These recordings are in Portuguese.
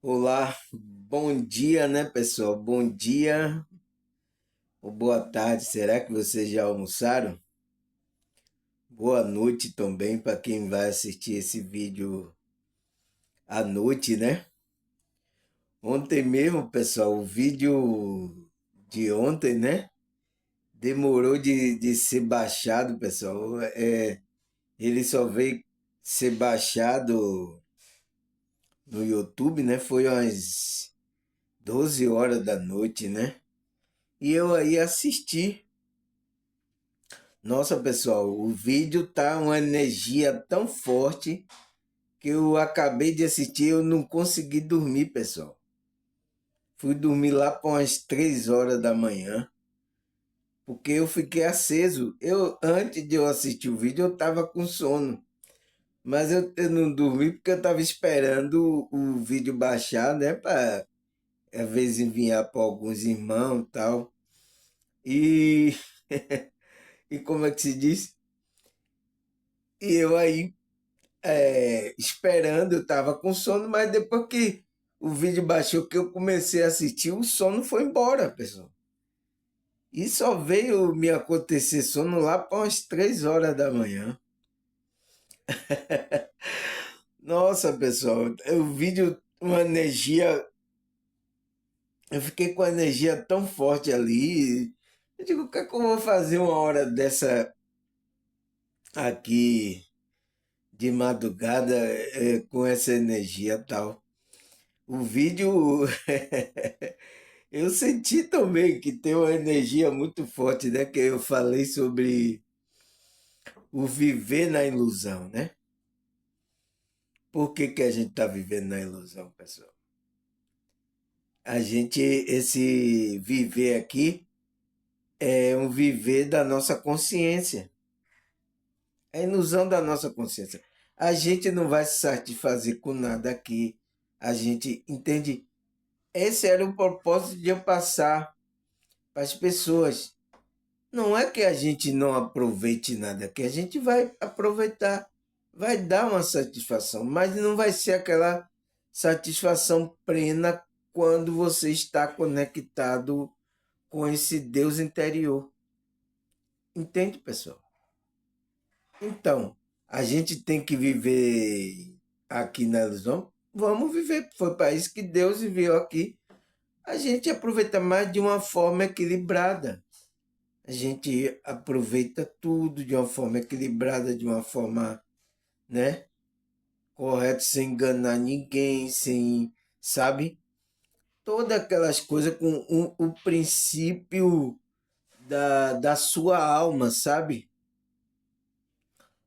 Olá, bom dia, né, pessoal? Bom dia ou boa tarde. Será que vocês já almoçaram? Boa noite também para quem vai assistir esse vídeo à noite, né? Ontem mesmo, pessoal, o vídeo de ontem, né? Demorou de ser baixado, pessoal. Ele só veio ser baixado no YouTube, né? Foi às 12 horas da noite, né? E eu aí assisti. Nossa, pessoal, o vídeo tá uma energia tão forte que eu acabei de assistir, eu não consegui dormir, pessoal. Fui dormir lá por umas 3 horas da manhã, porque eu fiquei aceso. Antes de eu assistir o vídeo, eu tava com sono. Mas eu não dormi porque eu tava esperando o vídeo baixar, né, para às vezes enviar para alguns irmãos e tal. E e como é que se diz? E eu aí esperando, eu tava com sono, mas depois que o vídeo baixou, que eu comecei a assistir, o sono foi embora, pessoal. E só veio me acontecer sono lá para umas 3 horas da manhã. Nossa, pessoal, o vídeo, uma energia. Eu fiquei com a energia tão forte ali. Eu digo, o que é que eu vou fazer uma hora dessa aqui de madrugada com essa energia e tal? O vídeo eu senti também que tem uma energia muito forte, né? Que eu falei sobre o viver na ilusão, né? Por que que a gente está vivendo na ilusão, pessoal? Esse viver aqui é um viver da nossa consciência. É a ilusão da nossa consciência. A gente não vai se satisfazer com nada aqui. A gente entende. Esse era o propósito de eu passar para as pessoas. Não é que a gente não aproveite nada, que a gente vai aproveitar, vai dar uma satisfação, mas não vai ser aquela satisfação plena quando você está conectado com esse Deus interior. Entende, pessoal? Então, a gente tem que viver aqui na ilusão. Vamos viver, foi para isso que Deus enviou aqui. A gente aproveita mais de uma forma equilibrada. A gente aproveita tudo de uma forma equilibrada, de uma forma, né, correta, sem enganar ninguém, sem, sabe? Todas aquelas coisas com o princípio da sua alma, sabe?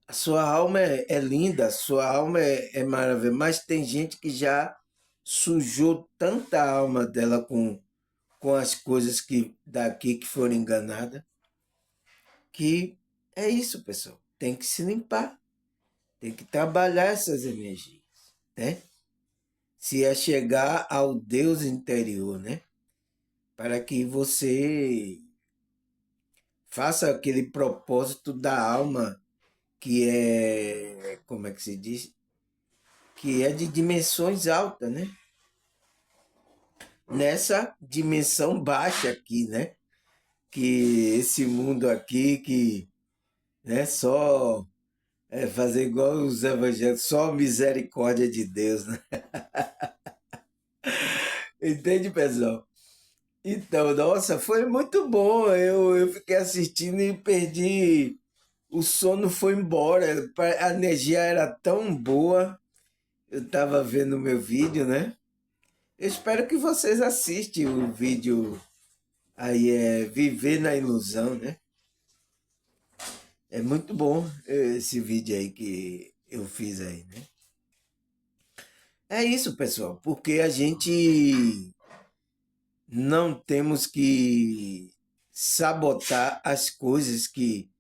A sua alma é linda, a sua alma é maravilhosa, mas tem gente que já sujou tanta alma dela com as coisas que daqui que foram enganadas, que é isso, pessoal. Tem que se limpar. Tem que trabalhar essas energias, né? Se é chegar ao Deus interior, né? Para que você faça aquele propósito da alma que é, como é que se diz? Que é de dimensões altas, né? Nessa dimensão baixa aqui, né? Que esse mundo aqui que, né, só fazer igual os evangélicos, só misericórdia de Deus, né? Entende, pessoal? Então, nossa, foi muito bom. Eu fiquei assistindo e perdi. O sono foi embora. A energia era tão boa. Eu estava vendo o meu vídeo, né? Eu espero que vocês assistam o vídeo aí, é Viver na Ilusão, né? É muito bom esse vídeo aí que eu fiz aí, né? É isso, pessoal, porque a gente não temos que sabotar as coisas que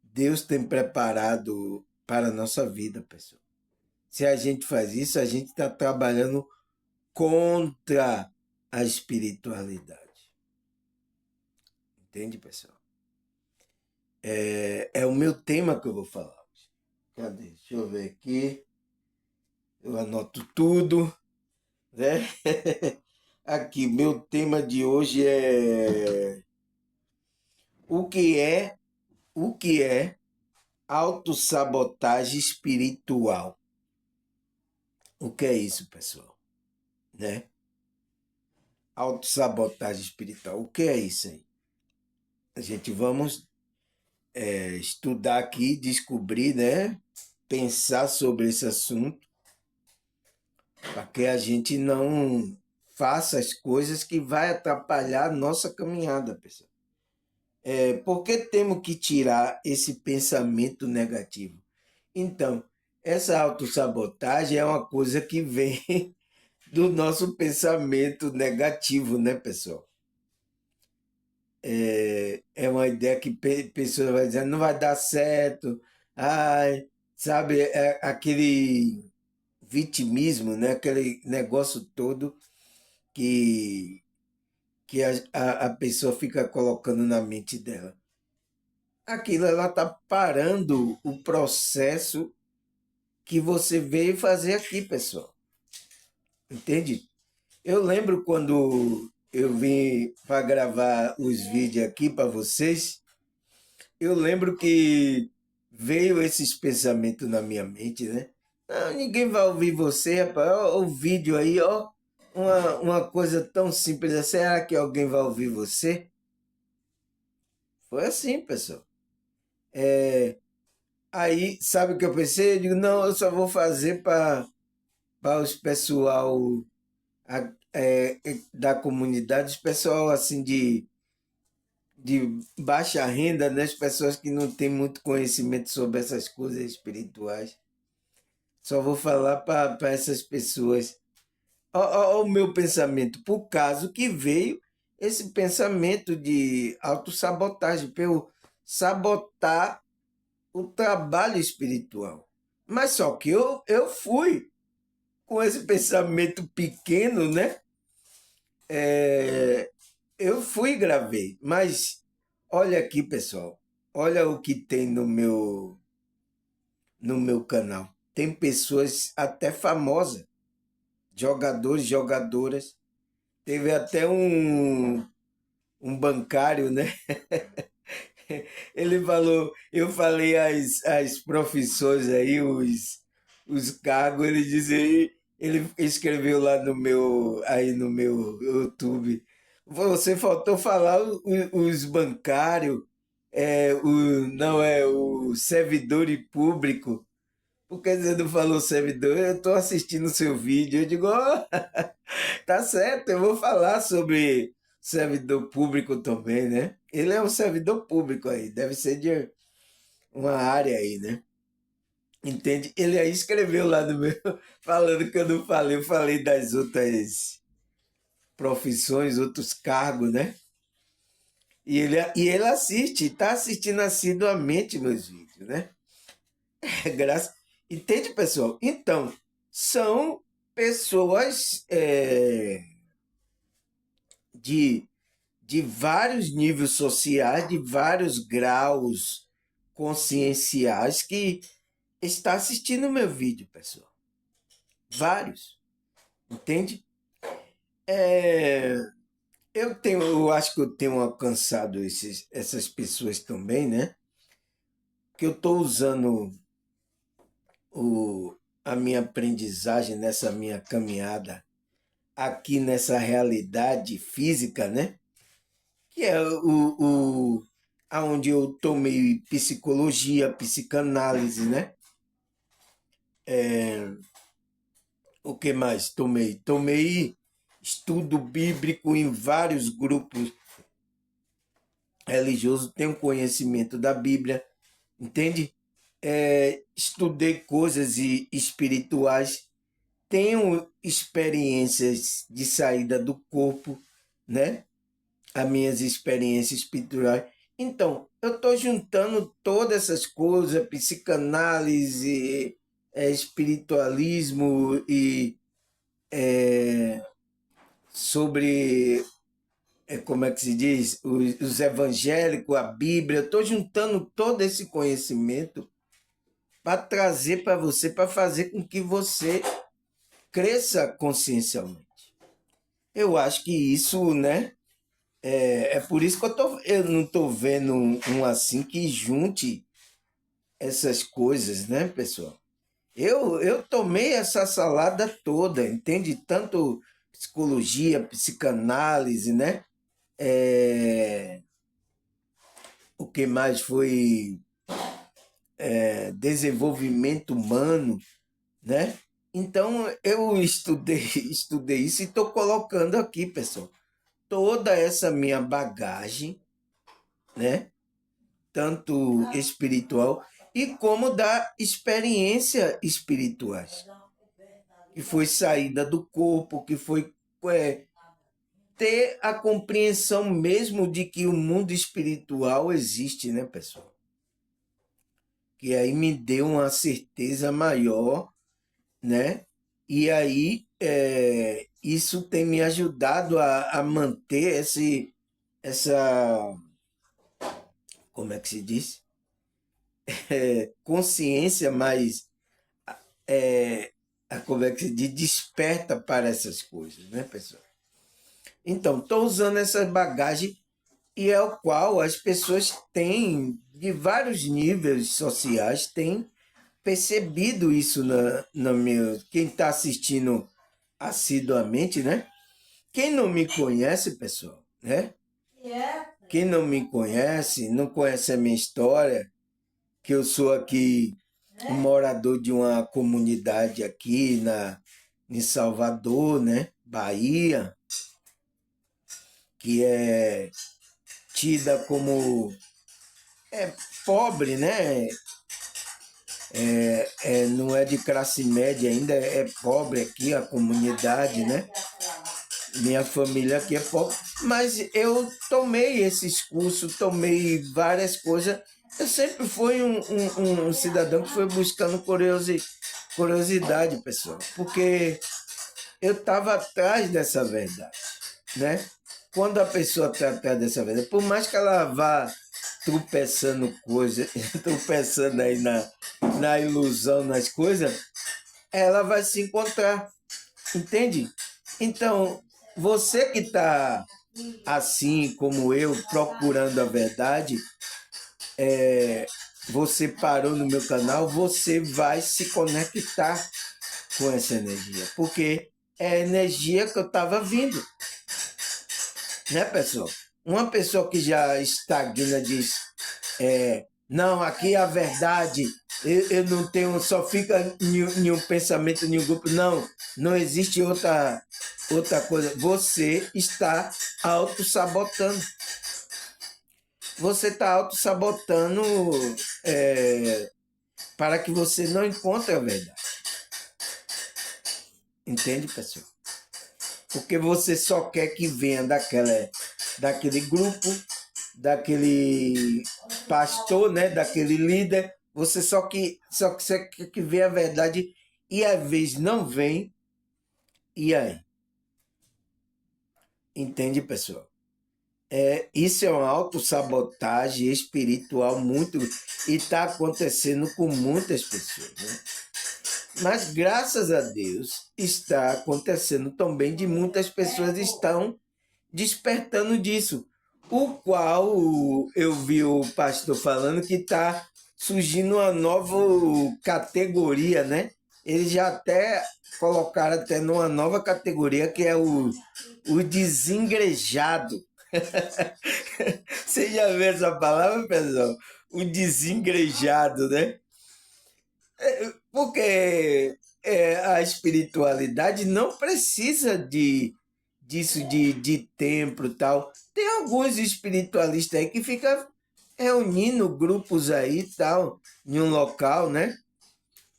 Deus tem preparado para a nossa vida, pessoal. Se a gente faz isso, a gente está trabalhando contra a espiritualidade. Entende, pessoal? É o meu tema que eu vou falar hoje. Cadê? Deixa eu ver aqui. Eu anoto tudo. né? Aqui, meu tema de hoje é o que é, o que é autossabotagem espiritual. O que é isso, pessoal? Né? Autossabotagem espiritual. O que é isso aí? A gente vamos estudar aqui, descobrir, né? Pensar sobre esse assunto, para que a gente não faça as coisas que vai atrapalhar a nossa caminhada, pessoal. Por que temos que tirar esse pensamento negativo? Então, essa autossabotagem é uma coisa que vem do nosso pensamento negativo, né, pessoal? É uma ideia que pessoa vai dizer, não vai dar certo, ai, sabe, é aquele vitimismo, né? Aquele negócio todo que, que a pessoa fica colocando na mente dela. Aquilo ela está parando o processo que você veio fazer aqui, pessoal. Entende? Eu lembro quando eu vim para gravar os vídeos aqui para vocês, eu lembro que veio esses pensamentos na minha mente, né? Não, ninguém vai ouvir você, rapaz. Ó, o vídeo aí, ó. Uma coisa tão simples. Será que alguém vai ouvir você? Foi assim, pessoal. Aí, sabe o que eu pensei? Eu digo, não, eu só vou fazer para os pessoal da comunidade, os pessoal assim de baixa renda, né? As pessoas que não têm muito conhecimento sobre essas coisas espirituais. Só vou falar para essas pessoas. Ó, o meu pensamento, por caso que veio esse pensamento de autossabotagem, para eu sabotar o trabalho espiritual. Mas só que eu fui com esse pensamento pequeno, né? É, eu fui e gravei. Mas olha aqui, pessoal. Olha o que tem no meu canal. Tem pessoas até famosas, jogadores, jogadoras. Teve até um bancário, né? Ele falou, eu falei as profissões aí, os cargos, ele disse, ele escreveu lá no meu YouTube. Você faltou falar os bancários, não é o servidor e público. Por que você não falou servidor? Eu estou assistindo o seu vídeo, eu digo, ó, tá certo, eu vou falar sobre servidor público também, né? Ele é um servidor público aí, deve ser de uma área aí, né? Entende? Ele aí escreveu lá no meu, falando que eu não falei, eu falei das outras profissões, outros cargos, né? E ele assiste, tá assistindo assiduamente meus vídeos, né? Graças. Entende, pessoal? Então, são pessoas de de vários níveis sociais, de vários graus conscienciais que está assistindo o meu vídeo, pessoal. Vários, entende? É, eu acho que eu tenho alcançado essas pessoas também, né? Que eu estou usando a minha aprendizagem nessa minha caminhada aqui nessa realidade física, né? Que é aonde eu tomei psicologia, psicanálise, né? O que mais tomei? Tomei estudo bíblico em vários grupos religiosos, tenho conhecimento da Bíblia, entende? Estudei coisas espirituais, tenho experiências de saída do corpo, né? As minhas experiências espirituais. Então, eu estou juntando todas essas coisas, psicanálise, espiritualismo e sobre, como é que se diz, os evangélicos, a Bíblia. Eu estou juntando todo esse conhecimento para trazer para você, para fazer com que você cresça consciencialmente. Eu acho que isso, né? É por isso que eu não estou vendo um assim que junte essas coisas, né, pessoal? Eu tomei essa salada toda, entende? Tanto psicologia, psicanálise, né? É, o que mais foi desenvolvimento humano, né? Então eu estudei, estudei isso e estou colocando aqui, pessoal, toda essa minha bagagem, né? Tanto espiritual e como da experiência espirituais, que foi saída do corpo, que foi é, ter a compreensão mesmo de que o mundo espiritual existe, né, pessoal? Que aí me deu uma certeza maior, né? E aí isso tem me ajudado a manter essa, como é que se diz? Consciência mais, é, como é que se diz? Desperta para essas coisas, né, pessoal? Então, estou usando essa bagagem e é o qual as pessoas têm, de vários níveis sociais, têm percebido isso na meu, quem está assistindo assiduamente, né? Quem não me conhece, pessoal, né? Quem não me conhece, não conhece a minha história, que eu sou aqui um morador de uma comunidade aqui em Salvador, né? Bahia, que é tida como pobre, né? Não é de classe média ainda, é pobre aqui a comunidade, né? Minha família aqui é pobre, mas eu tomei esses cursos, tomei várias coisas. Eu sempre fui um cidadão que foi buscando curiosidade, pessoal, porque eu estava atrás dessa verdade, né? Quando a pessoa está atrás dessa verdade, por mais que ela vá tropeçando coisas, tropeçando aí na ilusão, nas coisas, ela vai se encontrar, entende? Então, você que está assim como eu, procurando a verdade, você parou no meu canal, você vai se conectar com essa energia, porque é a energia que eu estava vindo, né, pessoal? Uma pessoa que já estagna diz, não, aqui é a verdade, eu não tenho, só fica nenhum pensamento, nenhum grupo. Não, não existe outra coisa. Você está auto-sabotando. Você está auto-sabotando para que você não encontre a verdade. Entende, pessoal? Porque você só quer que venha daquele grupo, daquele pastor, né, daquele líder. Você só que você quer que venha a verdade e às vezes não vem. E aí? Entende, pessoal? Isso é uma autossabotagem espiritual muito e está acontecendo com muitas pessoas, né? Mas graças a Deus está acontecendo também de muitas pessoas estão despertando disso, o qual eu vi o pastor falando que está surgindo uma nova categoria, né? Eles já até colocaram até numa nova categoria que é o desengrejado. Você já viu essa palavra, pessoal? O desengrejado, né? Porque a espiritualidade não precisa disso de templo e tal. Tem alguns espiritualistas aí que ficam reunindo grupos aí e tal, em um local, né?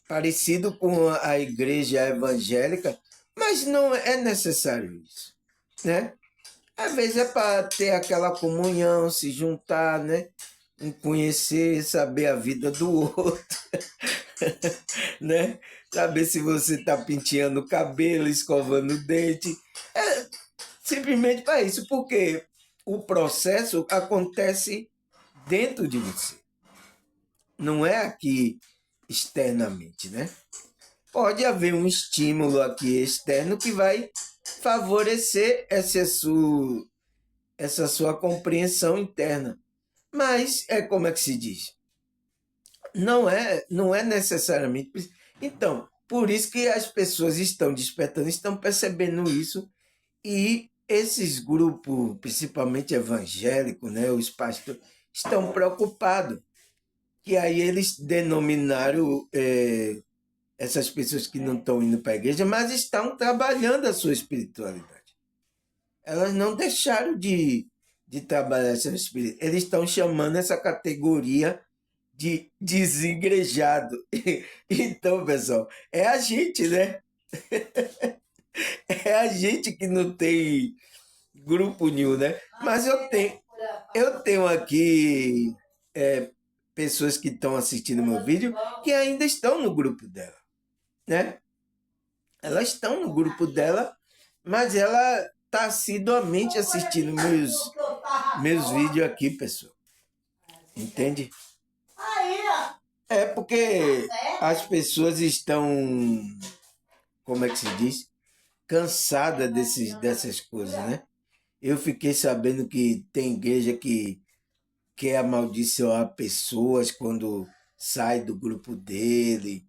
Parecido com a igreja evangélica, mas não é necessário isso, né? Às vezes é para ter aquela comunhão, se juntar, né? Conhecer, saber a vida do outro, né? Saber se você está penteando o cabelo, escovando o dente. É simplesmente para isso, porque o processo acontece dentro de você, não é aqui externamente, né? Pode haver um estímulo aqui externo que vai favorecer essa sua compreensão interna. Mas é como é que se diz? Não é necessariamente. Então, por isso que as pessoas estão despertando, estão percebendo isso, e esses grupos, principalmente evangélicos, né, os pastores, estão preocupados. Que aí eles denominaram essas pessoas que não estão indo para a igreja, mas estão trabalhando a sua espiritualidade. Elas não deixaram de trabalhar essa espiritualidade. Eles estão chamando essa categoria de desigrejado. Então, pessoal, é a gente, né? É a gente que não tem grupo nenhum, né? Mas eu tenho aqui pessoas que estão assistindo meu vídeo que ainda estão no grupo dela, né? Elas estão no grupo dela, mas ela está assiduamente assistindo meus vídeos aqui, pessoal. Entende? É porque as pessoas estão, como é que se diz? Cansadas dessas coisas, né? Eu fiquei sabendo que tem igreja que quer amaldiçoar pessoas quando sai do grupo dele.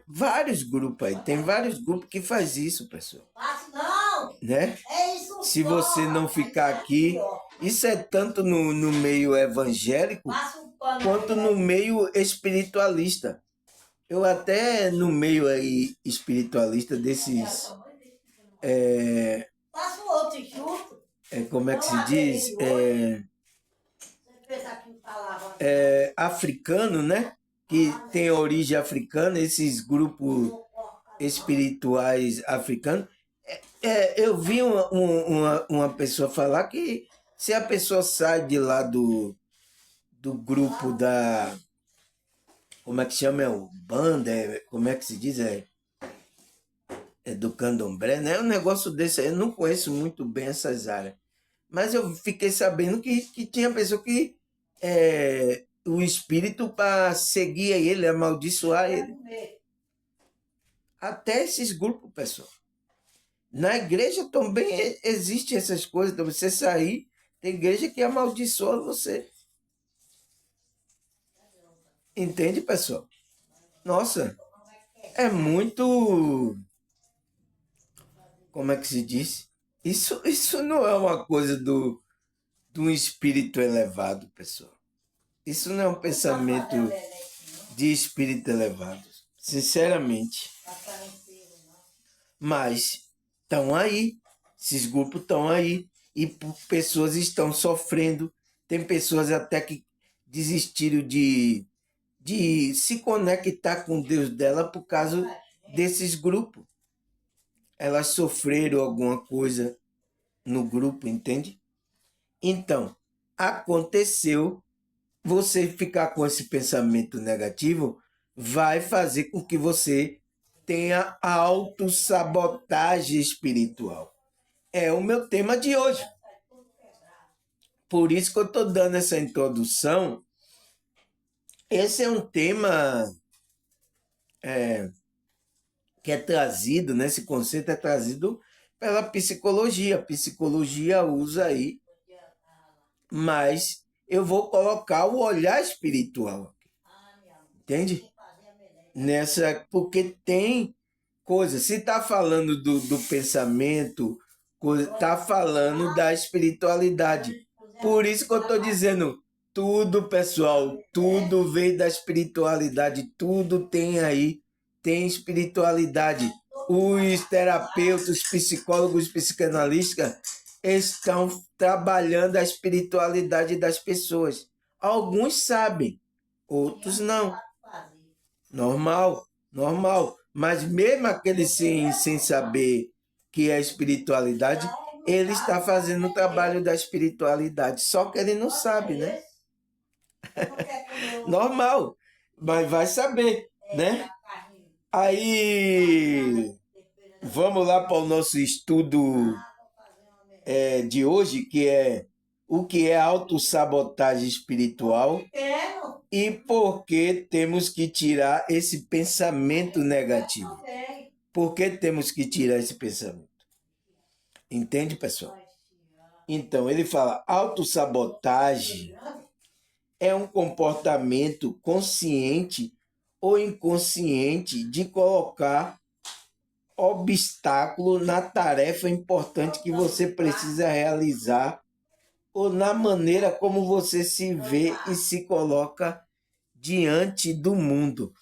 Vários grupos aí, tem vários grupos que faz isso, pessoal. Não! Né? É isso Se só, você não ficar aqui, isso é tanto no meio evangélico Passa um pano quanto aí, no meio espiritualista. Eu até no meio aí espiritualista desses, Passa o outro junto. como é que se diz? Você pensa que falava. Africano, né? Que tem origem africana, esses grupos espirituais africanos. Eu vi uma pessoa falar que se a pessoa sai de lá do grupo da. Como é que chama? É o banda? Como é que se diz? É do candomblé, né? Um negócio desse aí. Eu não conheço muito bem essas áreas. Mas eu fiquei sabendo que tinha pessoa que o espírito para seguir ele, amaldiçoar ele. Até esses grupos, pessoal. Na igreja também existem essas coisas. Então você sair, tem igreja que amaldiçoa você. Entende, pessoal? Nossa, é muito. Como é que se diz? Isso não é uma coisa de um espírito elevado, pessoal. Isso não é um pensamento de espírito elevado. Sinceramente. Mas estão aí. Esses grupos estão aí. E pessoas estão sofrendo. Tem pessoas até que desistiram de se conectar com Deus dela por causa desses grupos. Elas sofreram alguma coisa no grupo, entende? Então, aconteceu, você ficar com esse pensamento negativo vai fazer com que você tenha autossabotagem espiritual. É o meu tema de hoje. Por isso que eu estou dando essa introdução. Esse é um tema que é trazido, né? Esse conceito é trazido pela psicologia. A psicologia usa aí, mas eu vou colocar o olhar espiritual, entende? Porque tem coisa. Se está falando do pensamento, está falando da espiritualidade. Por isso que eu estou dizendo, tudo, pessoal, tudo vem da espiritualidade, tudo tem aí, tem espiritualidade. Os terapeutas, os psicólogos, psicanalistas estão trabalhando a espiritualidade das pessoas. Alguns sabem, outros não. Normal, normal. Mas mesmo aquele sem saber que é espiritualidade, ele está fazendo o trabalho da espiritualidade. Só que ele não sabe, né? Normal. Mas vai saber, né? Aí, vamos lá para o nosso estudo de hoje, que é o que é autossabotagem espiritual e por que temos que tirar esse pensamento negativo. Por que temos que tirar esse pensamento? Entende, pessoal? Então, ele fala, autossabotagem é um comportamento consciente ou inconsciente de colocar obstáculo na tarefa importante que você precisa realizar ou na maneira como você se vê e se coloca diante do mundo.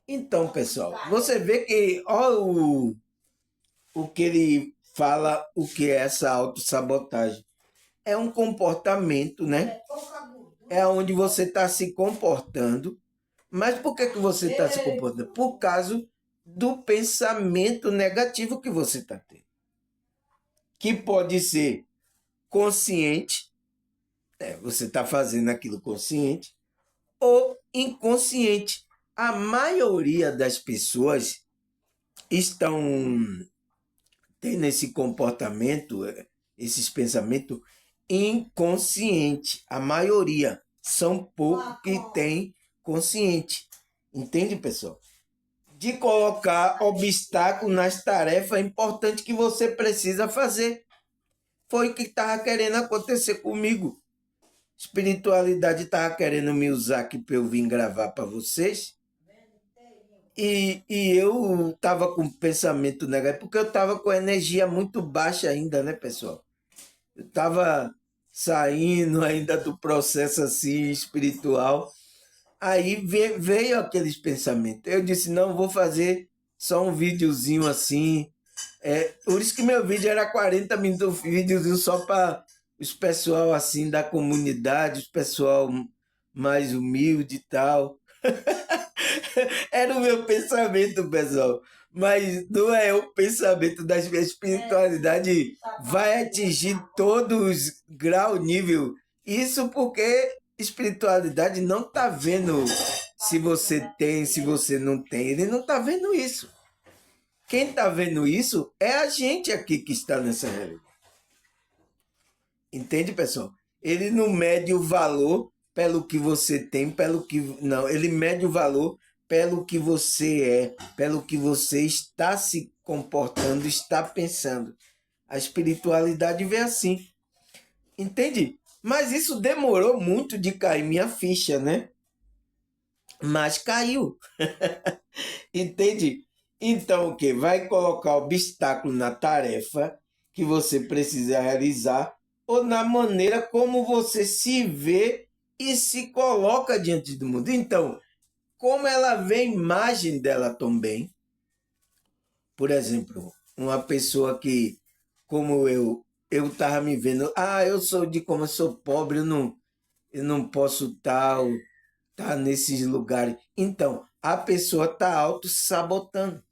Então, pessoal, você vê que ó, o que ele fala, o que é essa autossabotagem. É um comportamento, né? É onde você está se comportando. Mas por que você está se comportando? Por causa do pensamento negativo que você está tendo. Que pode ser consciente, você está fazendo aquilo consciente, ou inconsciente. A maioria das pessoas estão tendo esse comportamento, esses pensamentos inconsciente. A maioria são poucos que têm consciente. Entende, pessoal? De colocar obstáculo nas tarefas importantes que você precisa fazer. Foi o que estava querendo acontecer comigo. Espiritualidade estava querendo me usar aqui para eu vir gravar para vocês. E eu estava com pensamento negativo, porque eu estava com energia muito baixa ainda, né, pessoal? Eu estava saindo ainda do processo assim espiritual. Aí veio aqueles pensamentos. Eu disse, não, vou fazer só um videozinho assim. Por isso que meu vídeo era 40 minutos, videozinho só para os pessoal assim da comunidade, os pessoal mais humilde e tal. Era o meu pensamento, pessoal. Mas não é o pensamento da espiritualidade vai atingir todos os grau, nível. Isso porque espiritualidade não está vendo se você tem, se você não tem. Ele não está vendo isso. Quem está vendo isso é a gente aqui que está nessa realidade. Entende, pessoal? Ele não mede o valor pelo que você tem, pelo que... Não, ele mede o valor pelo que você é, pelo que você está se comportando, está pensando. A espiritualidade vem assim. Entende? Mas isso demorou muito de cair minha ficha, né? Mas caiu. Entende? Então, o que? Vai colocar obstáculo na tarefa que você precisa realizar ou na maneira como você se vê e se coloca diante do mundo. Então, como ela vê a imagem dela também, por exemplo, uma pessoa que, como eu estava me vendo, eu sou de como eu sou pobre, eu não posso tá nesses lugares. Então, a pessoa está auto-sabotando.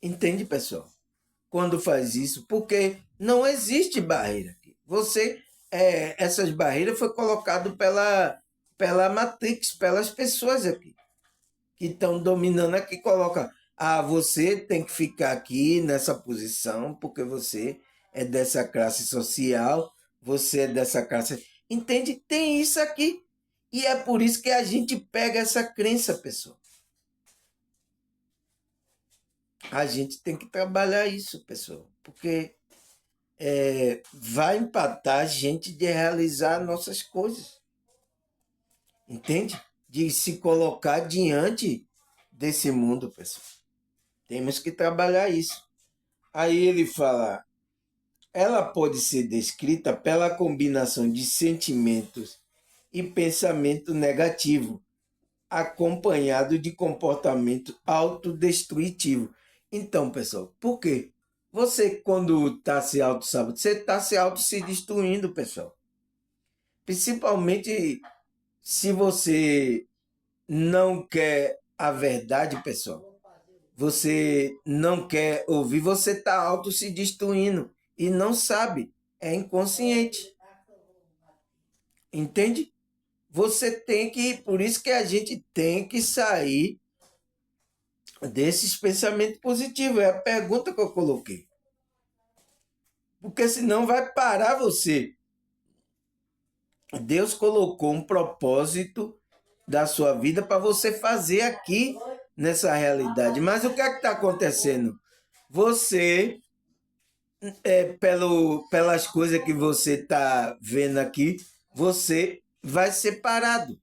Entende, pessoal? Quando faz isso, porque não existe barreira aqui. Essas barreiras foram colocadas pela Matrix, pelas pessoas aqui, que estão dominando aqui, coloca, você tem que ficar aqui nessa posição, porque você é dessa classe social, você é dessa classe... Entende? Tem isso aqui. E é por isso que a gente pega essa crença, pessoal. A gente tem que trabalhar isso, pessoal, porque vai empatar a gente de realizar nossas coisas, entende? De se colocar diante desse mundo, pessoal. Temos que trabalhar isso. Aí ele fala, ela pode ser descrita pela combinação de sentimentos e pensamento negativo, acompanhado de comportamento autodestrutivo. Então, pessoal, por quê? Você, quando está se auto-sabotando, você está se auto-se destruindo, pessoal. Principalmente se você não quer a verdade, pessoal. Você não quer ouvir, você está auto-se destruindo e não sabe. É inconsciente. Entende? Você tem que... Por isso que a gente tem que sair desses pensamentos positivos. É a pergunta que eu coloquei. Porque senão vai parar você. Deus colocou um propósito da sua vida para você fazer aqui nessa realidade. Mas o que é que está acontecendo? Você pelas coisas que você está vendo aqui, você vai ser parado.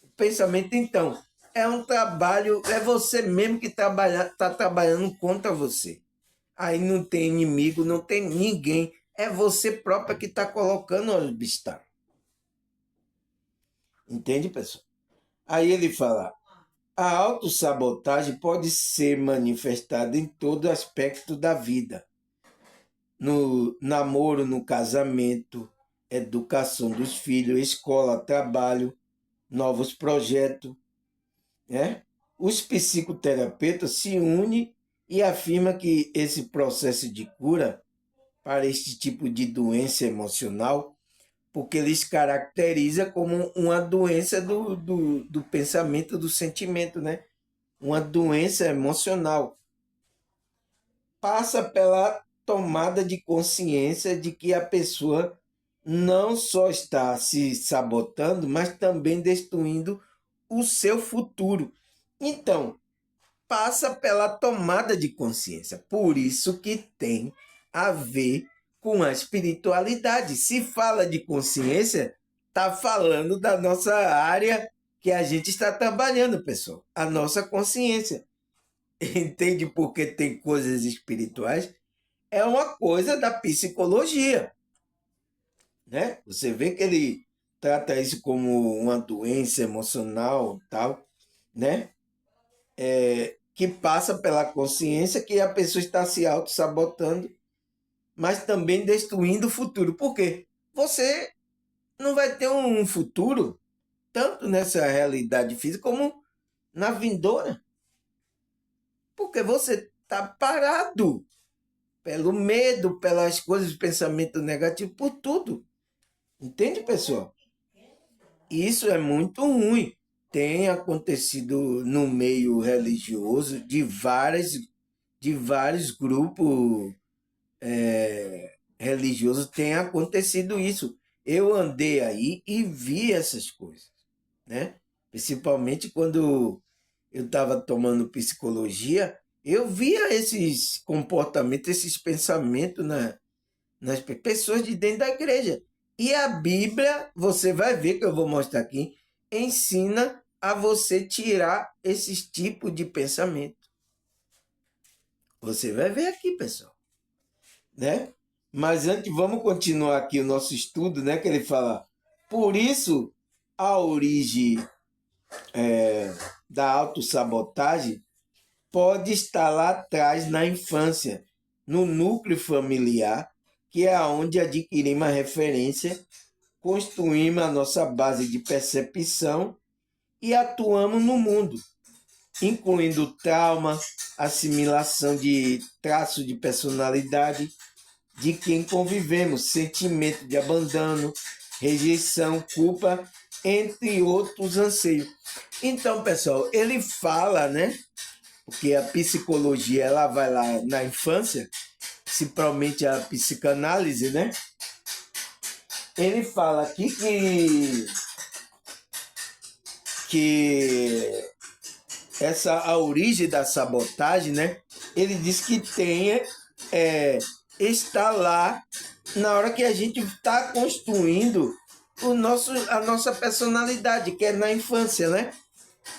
O pensamento, então, é um trabalho, é você mesmo que está trabalhando contra você. Aí não tem inimigo, não tem ninguém. É você própria que está colocando o obstáculo. Entende, pessoal? Aí ele fala: a autossabotagem pode ser manifestada em todo aspecto da vida. No namoro, no casamento, educação dos filhos, escola, trabalho, novos projetos, né? Os psicoterapeutas se unem e afirmam que esse processo de cura para este tipo de doença emocional, porque eles caracteriza como uma doença do pensamento, do sentimento, né? Uma doença emocional. Passa pela tomada de consciência de que a pessoa não só está se sabotando, mas também destruindo o seu futuro. Então, passa pela tomada de consciência. Por isso que tem a ver com a espiritualidade. Se fala de consciência, está falando da nossa área que a gente está trabalhando, pessoal. A nossa consciência. Entende porque tem coisas espirituais? É uma coisa da psicologia, né? Você vê que ele trata isso como uma doença emocional, tal, né? Que passa pela consciência que a pessoa está se auto-sabotando, mas também destruindo o futuro. Por quê? Você não vai ter um futuro, tanto nessa realidade física como na vindoura, porque você está parado pelo medo, pelas coisas, pensamento negativo, por tudo. Entende, pessoal? Isso é muito ruim. Tem acontecido no meio religioso de vários grupos religiosos, tem acontecido isso. Eu andei aí e vi essas coisas, né? Principalmente quando eu estava tomando psicologia, eu via esses comportamentos, esses pensamentos nas pessoas de dentro da igreja. E a Bíblia, você vai ver que eu vou mostrar aqui, ensina a você tirar esses tipos de pensamento. Você vai ver aqui, pessoal, né? Mas antes, vamos continuar aqui o nosso estudo, né? Que ele fala, por isso, a origem da autossabotagem pode estar lá atrás na infância, no núcleo familiar, que é onde adquirimos a referência, construímos a nossa base de percepção e atuamos no mundo, incluindo trauma, assimilação de traços de personalidade de quem convivemos, sentimento de abandono, rejeição, culpa, entre outros anseios. Então, pessoal, ele fala, né? Porque a psicologia ela vai lá na infância, principalmente a psicanálise, né? Ele fala aqui que a origem da sabotagem, né? Ele diz que está lá na hora que a gente está construindo a nossa personalidade, que é na infância, né?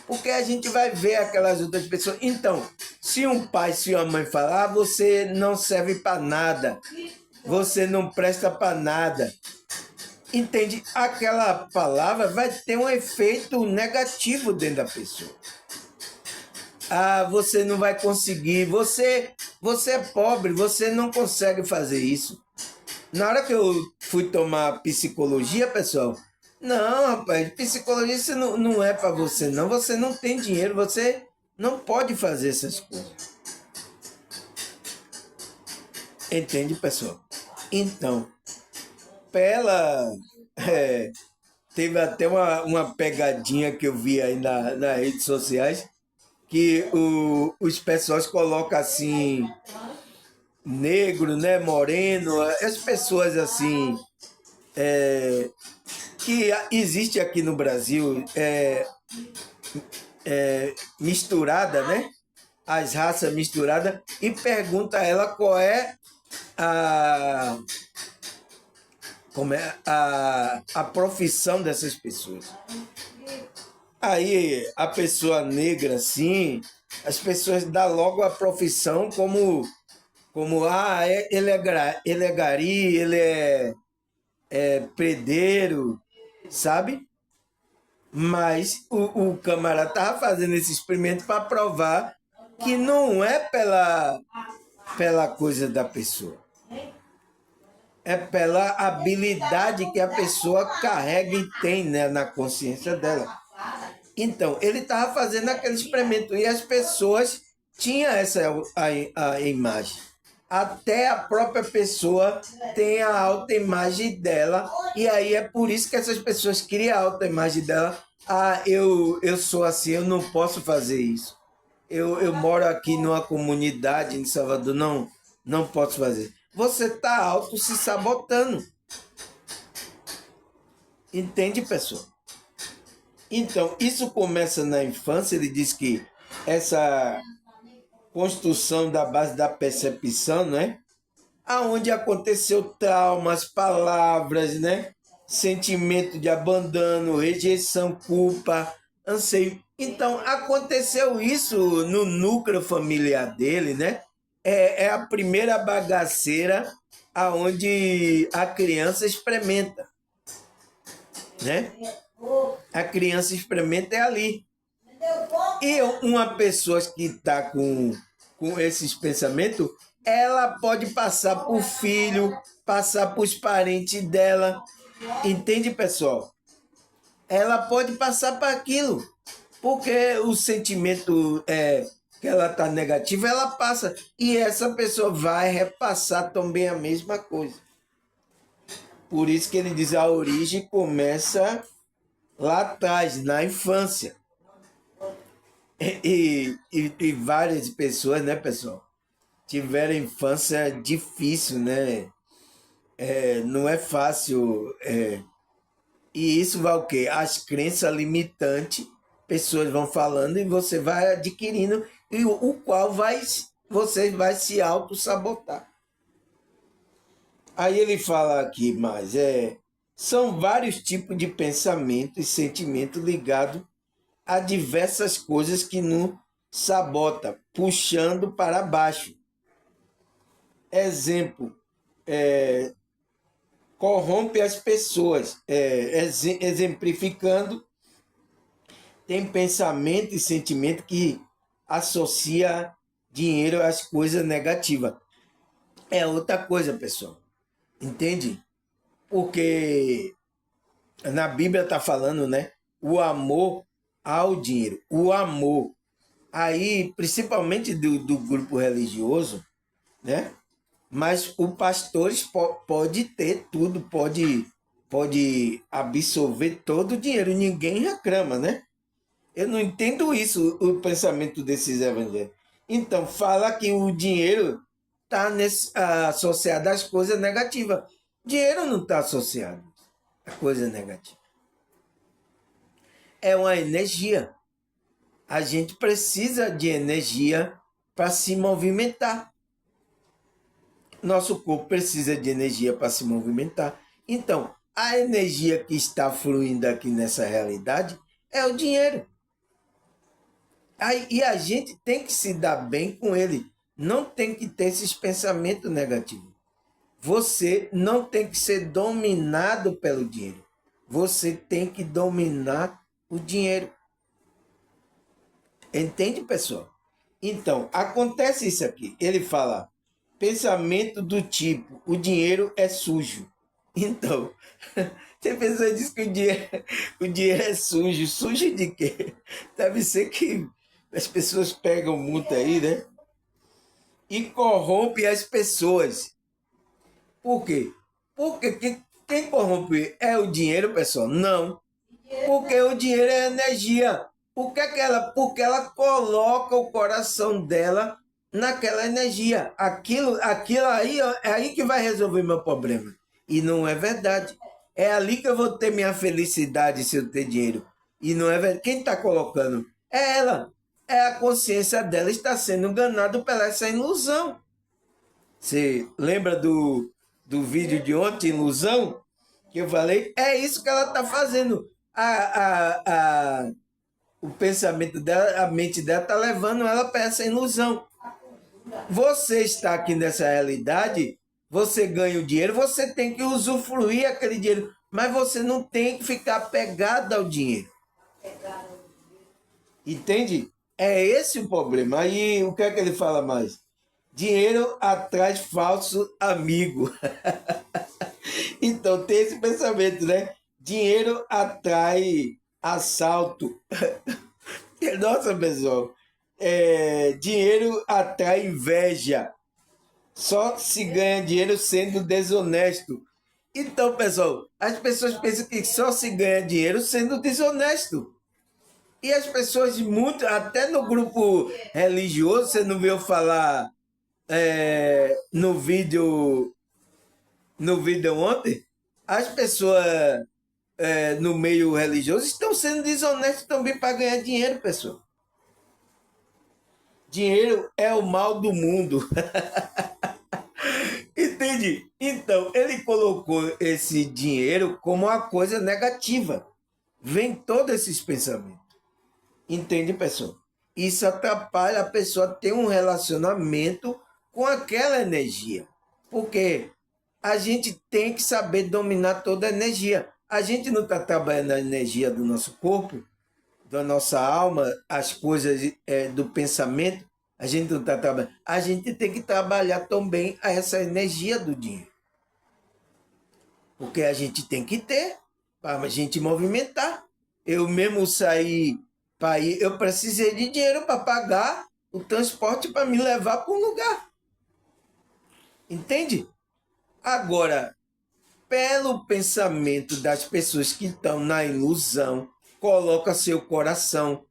Porque a gente vai ver aquelas outras pessoas. Então, se um pai, se uma mãe falar, você não serve para nada, você não presta para nada, entende? Aquela palavra vai ter um efeito negativo dentro da pessoa. Ah, você não vai conseguir, você é pobre, você não consegue fazer isso. Na hora que eu fui tomar psicologia, pessoal, não, rapaz, psicologia isso não é para você, não. Você não tem dinheiro, você não pode fazer essas coisas. Entende, pessoal? Então, teve até uma pegadinha que eu vi aí nas redes sociais, que os pessoas colocam assim, negro, né, moreno, as pessoas assim, que existe aqui no Brasil, misturada, né? As raças misturadas, e pergunta a ela qual é a, como é, a profissão dessas pessoas. Aí a pessoa negra, assim, as pessoas dão logo a profissão como ele é gari, ele é predeiro, sabe? Mas o camarada estava fazendo esse experimento para provar que não é pela coisa da pessoa. É pela habilidade que a pessoa carrega e tem, né, na consciência dela. Então, ele estava fazendo aquele experimento e as pessoas tinham a imagem. Até a própria pessoa tem a autoimagem dela, e aí é por isso que essas pessoas criam a autoimagem dela. Ah, eu sou assim, eu não posso fazer isso. Eu moro aqui numa comunidade em Salvador, não posso fazer. Você está auto se sabotando. Entende, pessoal? Então, isso começa na infância. Ele diz que essa construção da base da percepção, né? Aonde aconteceu traumas, palavras, né? Sentimento de abandono, rejeição, culpa, anseio. Então, aconteceu isso no núcleo familiar dele, né? É a primeira bagaceira aonde a criança experimenta, né? A criança experimenta é ali. E uma pessoa que está com esses pensamentos, ela pode passar para o filho, passar para os parentes dela. Entende, pessoal? Ela pode passar para aquilo. Porque o sentimento que ela está negativa, ela passa. E essa pessoa vai repassar também a mesma coisa. Por isso que ele diz a origem começa lá atrás, na infância. E várias pessoas, né, pessoal, tiveram infância difícil, né? Não é fácil. E isso vai o quê? As crenças limitantes, pessoas vão falando e você vai adquirindo, e o qual você vai se auto-sabotar. Aí ele fala aqui mais, são vários tipos de pensamento e sentimento ligados a diversas coisas que nos sabota, puxando para baixo. Exemplo, corrompe as pessoas, exemplificando, tem pensamento e sentimento que associa dinheiro às coisas negativas. É outra coisa, pessoal. Entende? Porque na Bíblia está falando, né? O amor ao dinheiro. O amor. Aí, principalmente do grupo religioso, né? Mas o pastor pode ter tudo, pode absorver todo o dinheiro. Ninguém reclama, né? Eu não entendo isso, o pensamento desses evangélicos. Então, fala que o dinheiro está associado às coisas negativas. Dinheiro não está associado a coisa negativa. É uma energia. A gente precisa de energia para se movimentar. Nosso corpo precisa de energia para se movimentar. Então, a energia que está fluindo aqui nessa realidade é o dinheiro. E a gente tem que se dar bem com ele. Não tem que ter esses pensamentos negativos. Você não tem que ser dominado pelo dinheiro. Você tem que dominar o dinheiro. Entende, pessoal? Então, acontece isso aqui. Ele fala, pensamento do tipo, o dinheiro é sujo. Então, tem pessoa que diz que o dinheiro é sujo. Sujo de quê? Deve ser que as pessoas pegam muito aí, né? E corrompe as pessoas. Por quê? Porque quem corrompe é o dinheiro, pessoal? Não. Porque o dinheiro é energia. Porque ela coloca o coração dela naquela energia. Aquilo aí, ó, é aí que vai resolver meu problema. E não é verdade. É ali que eu vou ter minha felicidade se eu ter dinheiro. E não é verdade. Quem está colocando? É ela. É a consciência dela está sendo enganada pela essa ilusão. Você lembra do vídeo de ontem, ilusão? Que eu falei? É isso que ela está fazendo. O pensamento dela, a mente dela está levando ela para essa ilusão. Você está aqui nessa realidade, você ganha o dinheiro, você tem que usufruir aquele dinheiro, mas você não tem que ficar apegado ao dinheiro. Entende? É esse o problema. Aí o que é que ele fala mais? Dinheiro atrai falso amigo. Então tem esse pensamento, né? Dinheiro atrai assalto. Nossa, pessoal, dinheiro atrai inveja. Só se ganha dinheiro sendo desonesto. Então, pessoal, as pessoas pensam que só se ganha dinheiro sendo desonesto. E as pessoas, muito, até no grupo religioso, você não viu falar no vídeo ontem? As pessoas no meio religioso estão sendo desonestas também para ganhar dinheiro, pessoal. Dinheiro é o mal do mundo. Entende? Então, ele colocou esse dinheiro como uma coisa negativa. Vem todos esses pensamentos. Entende, pessoal? Isso atrapalha a pessoa ter um relacionamento com aquela energia. Porque a gente tem que saber dominar toda a energia. A gente não está trabalhando a energia do nosso corpo, da nossa alma, as coisas do pensamento, a gente não está trabalhando. A gente tem que trabalhar também essa energia do dinheiro. Porque a gente tem que ter para a gente movimentar. Eu mesmo saí para ir, eu precisei de dinheiro para pagar o transporte para me levar para um lugar. Entende? Agora, pelo pensamento das pessoas que estão na ilusão, coloca seu coração,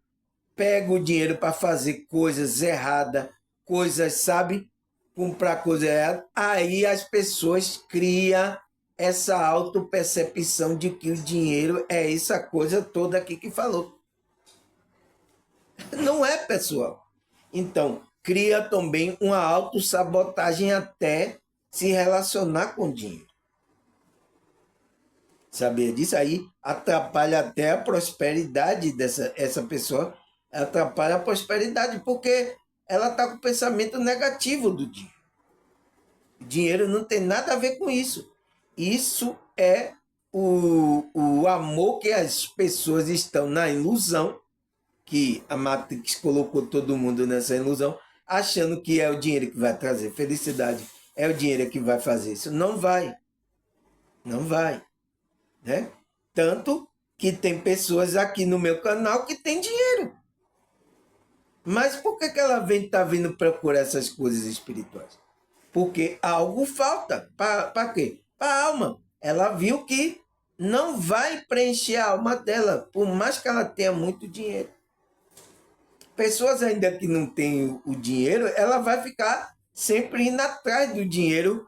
pega o dinheiro para fazer coisas erradas, coisas, sabe? Comprar coisas erradas. Aí as pessoas criam essa autopercepção de que o dinheiro é essa coisa toda aqui que falou. Não é, pessoal. Então, cria também uma autossabotagem até se relacionar com o dinheiro. Sabia disso? Aí atrapalha até a prosperidade essa pessoa, atrapalha a prosperidade, porque ela está com o pensamento negativo do dinheiro. O dinheiro não tem nada a ver com isso. Isso é o amor que as pessoas estão na ilusão, que a Matrix colocou todo mundo nessa ilusão, achando que é o dinheiro que vai trazer felicidade, é o dinheiro que vai fazer isso. Não vai. Não vai. Né? Tanto que tem pessoas aqui no meu canal que tem dinheiro. Mas por que ela está vindo procurar essas coisas espirituais? Porque algo falta. Para quê? Para a alma. Ela viu que não vai preencher a alma dela, por mais que ela tenha muito dinheiro. Pessoas ainda que não têm o dinheiro, ela vai ficar sempre indo atrás do dinheiro,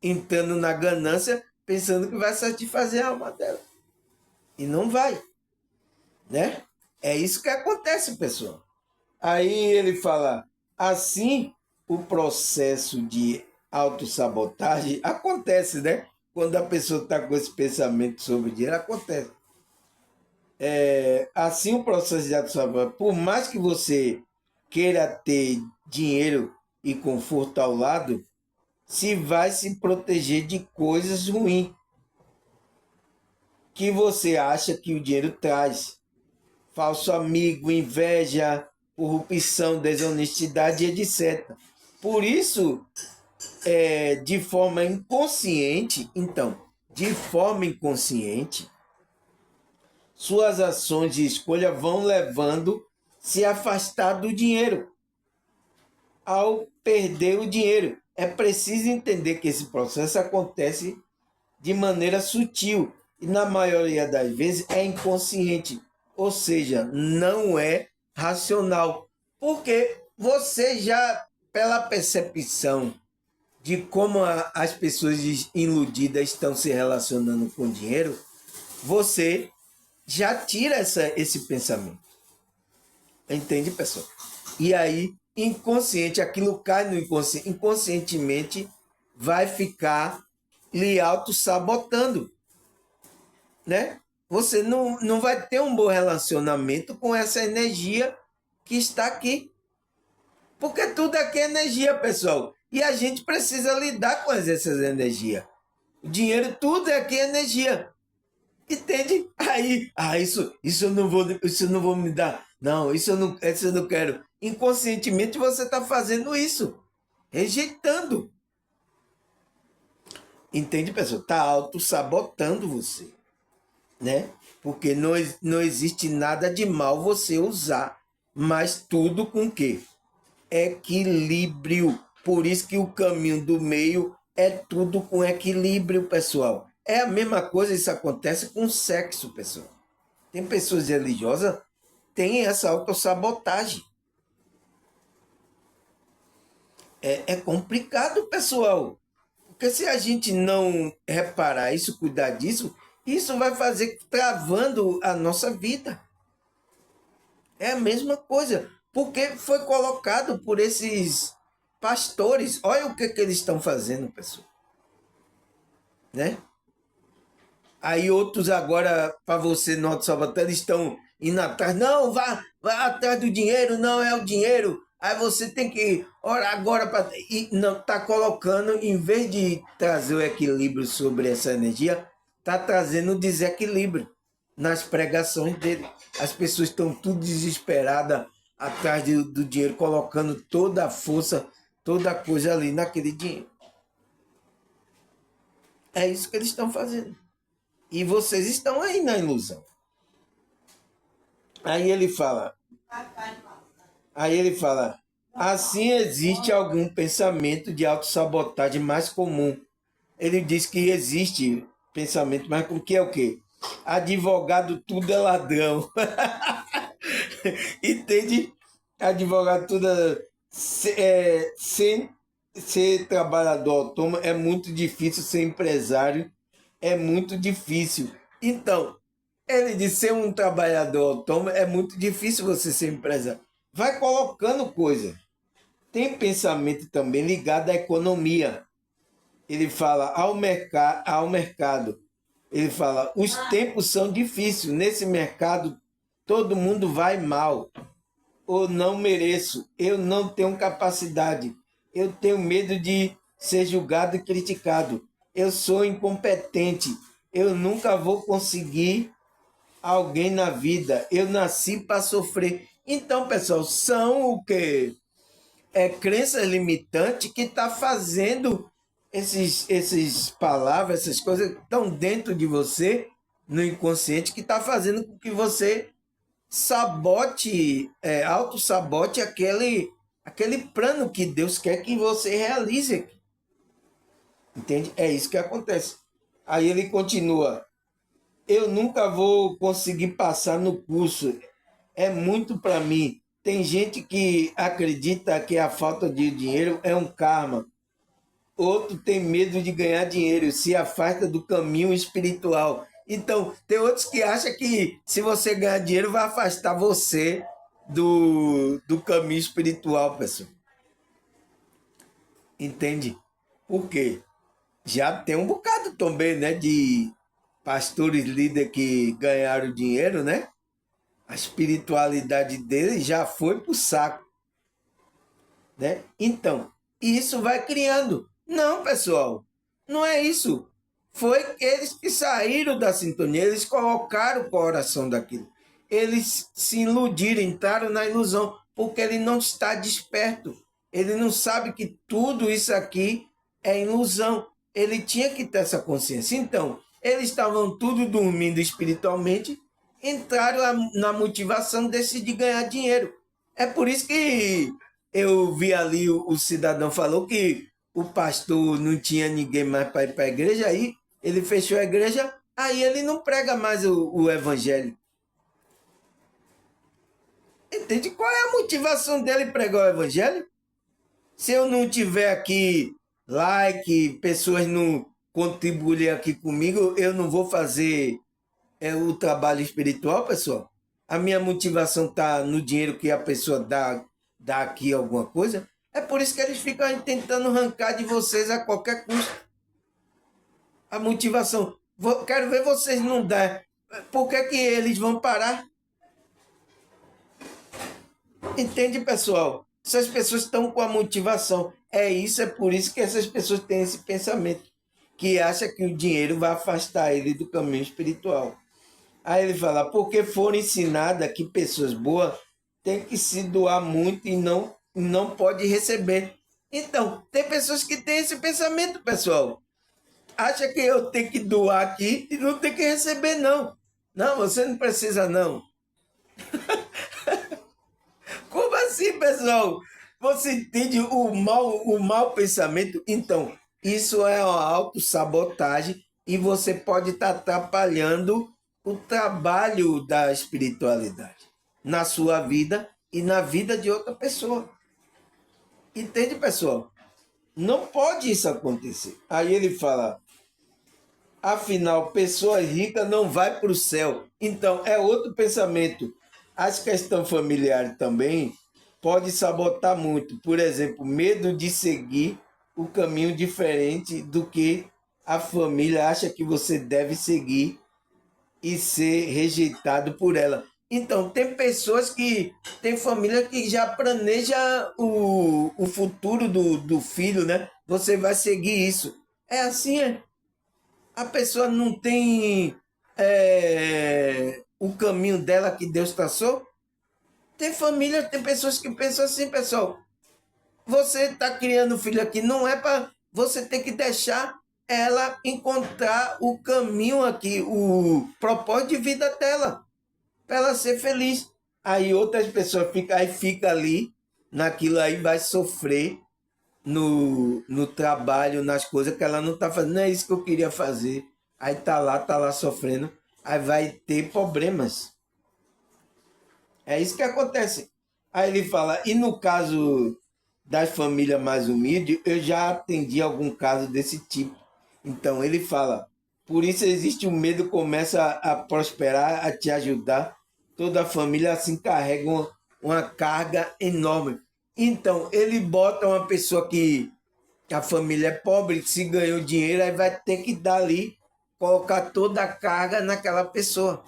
entrando na ganância, pensando que vai satisfazer a alma dela. E não vai. Né? É isso que acontece, pessoal. Aí ele fala, assim o processo de autossabotagem acontece, né? Quando a pessoa está com esse pensamento sobre dinheiro, acontece. Assim o processo de autossabotagem, por mais que você queira ter dinheiro e conforto ao lado, se vai se proteger de coisas ruins que você acha que o dinheiro traz. Falso amigo, inveja, corrupção, desonestidade, etc. Por isso, de forma inconsciente, suas ações de escolha vão levando se afastar do dinheiro. Ao perder o dinheiro, é preciso entender que esse processo acontece de maneira sutil e, na maioria das vezes, é inconsciente. Ou seja, não é racional. Porque você já, pela percepção de como as pessoas iludidas estão se relacionando com dinheiro, você já tira esse pensamento. Entende, pessoal? E aí inconsciente, aquilo cai no inconsciente, inconscientemente vai ficar lhe auto-sabotando, né? Você não vai ter um bom relacionamento com essa energia que está aqui. Porque tudo aqui é energia, pessoal. E a gente precisa lidar com essas energias. O dinheiro, tudo aqui é energia. Entende? Aí, isso eu não vou me dar. Não, isso eu não quero. Inconscientemente você está fazendo isso. Rejeitando. Entende, pessoal? Está auto-sabotando você. Né? Porque não existe nada de mal você usar. Mas tudo com o quê? Equilíbrio. Por isso que o caminho do meio é tudo com equilíbrio, pessoal. É a mesma coisa, isso acontece com o sexo, pessoal. Tem pessoas religiosas que têm essa autossabotagem. É complicado, pessoal. Porque se a gente não reparar isso, cuidar disso, isso vai fazer travando a nossa vida. É a mesma coisa. Porque foi colocado por esses pastores. Olha o que eles estão fazendo, pessoal. Né? Aí outros agora, para você, Norte Salvador, eles estão indo atrás. Não, vá atrás do dinheiro, não é o dinheiro. Aí você tem que orar agora para. E não, está colocando, em vez de trazer o equilíbrio sobre essa energia, está trazendo o desequilíbrio nas pregações dele. As pessoas estão tudo desesperadas atrás do dinheiro, colocando toda a força, toda a coisa ali naquele dinheiro. É isso que eles estão fazendo. E vocês estão aí na ilusão. Aí ele fala, assim existe algum pensamento de autossabotagem mais comum. Ele diz que existe pensamento mais comum, que é o quê? Advogado tudo é ladrão. Entende? Advogado tudo ser trabalhador autônomo é muito difícil, ser empresário é muito difícil. Então, ele diz ser um trabalhador autônomo é muito difícil você ser empresário. Vai colocando coisa. Tem pensamento também ligado à economia. Ele fala ao mercado. Ele fala, os tempos são difíceis. Nesse mercado, todo mundo vai mal. Ou não mereço. Eu não tenho capacidade. Eu tenho medo de ser julgado e criticado. Eu sou incompetente. Eu nunca vou conseguir alguém na vida. Eu nasci para sofrer. Então, pessoal, são o quê? Crenças limitantes que está fazendo esses palavras, essas coisas que estão dentro de você, no inconsciente, que está fazendo com que você sabote, auto-sabote aquele plano que Deus quer que você realize. Entende? É isso que acontece. Aí ele continua. Eu nunca vou conseguir passar no curso. É muito para mim. Tem gente que acredita que a falta de dinheiro é um karma. Outro tem medo de ganhar dinheiro, se afasta do caminho espiritual. Então, tem outros que acham que se você ganhar dinheiro, vai afastar você do caminho espiritual, pessoal. Entende? Por quê? Já tem um bocado também, né, de pastores líderes que ganharam dinheiro, né? A espiritualidade deles já foi pro saco, né? Então, isso vai criando. Não, pessoal, não é isso. Foi eles que saíram da sintonia, eles colocaram o coração daquilo. Eles se iludiram, entraram na ilusão, porque ele não está desperto. Ele não sabe que tudo isso aqui é ilusão. Ele tinha que ter essa consciência. Então, eles estavam tudo dormindo espiritualmente, entraram na motivação de decidir ganhar dinheiro. É por isso que eu vi ali o cidadão falou que o pastor não tinha ninguém mais para ir para a igreja, aí ele fechou a igreja, aí ele não prega mais o evangelho. Entende? Qual é a motivação dele pregar o evangelho? Se eu não tiver aqui like, pessoas não contribuírem aqui comigo, eu não vou fazer o trabalho espiritual, pessoal. A minha motivação está no dinheiro que a pessoa dá dar aqui alguma coisa. É por isso que eles ficam tentando arrancar de vocês a qualquer custo. A motivação. Quero ver vocês não dar. Por que que eles vão parar? Entende, pessoal? Essas pessoas estão com a motivação. É por isso que essas pessoas têm esse pensamento, que acha que o dinheiro vai afastar ele do caminho espiritual. Aí ele fala, porque foram ensinadas que pessoas boas têm que se doar muito e não pode receber. Então, tem pessoas que têm esse pensamento, pessoal. Acha que eu tenho que doar aqui e não tem que receber, não. Não, você não precisa, não. Como assim, pessoal? Você entende o mau pensamento? Então, isso é uma autossabotagem e você pode estar atrapalhando o trabalho da espiritualidade na sua vida e na vida de outra pessoa. Entende, pessoal? Não pode isso acontecer. Aí ele fala, afinal, pessoas ricas não vai para o céu. Então, é outro pensamento. As questões familiares também podem sabotar muito. Por exemplo, medo de seguir o caminho diferente do que a família acha que você deve seguir e ser rejeitado por ela. Então, tem pessoas que... Tem família que já planeja o futuro do filho, né? Você vai seguir isso. É assim, é. A pessoa não tem o caminho dela que Deus traçou. Tem família, tem pessoas que pensam assim, pessoal. Você está criando filho aqui, não é para... Você tem que deixar ela encontrar o caminho aqui, o propósito de vida dela, para ela ser feliz. Aí outras pessoas fica ali, naquilo aí vai sofrer no trabalho, nas coisas que ela não está fazendo. Não é isso que eu queria fazer. Aí tá lá sofrendo. Aí vai ter problemas. É isso que acontece. Aí ele fala, e no caso das famílias mais humildes, eu já atendi algum caso desse tipo. Então ele fala, por isso existe o medo, começa a prosperar, a te ajudar. Toda a família assim carrega uma carga enorme. Então ele bota uma pessoa que a família é pobre, se ganhou dinheiro, aí vai ter que dar ali, colocar toda a carga naquela pessoa.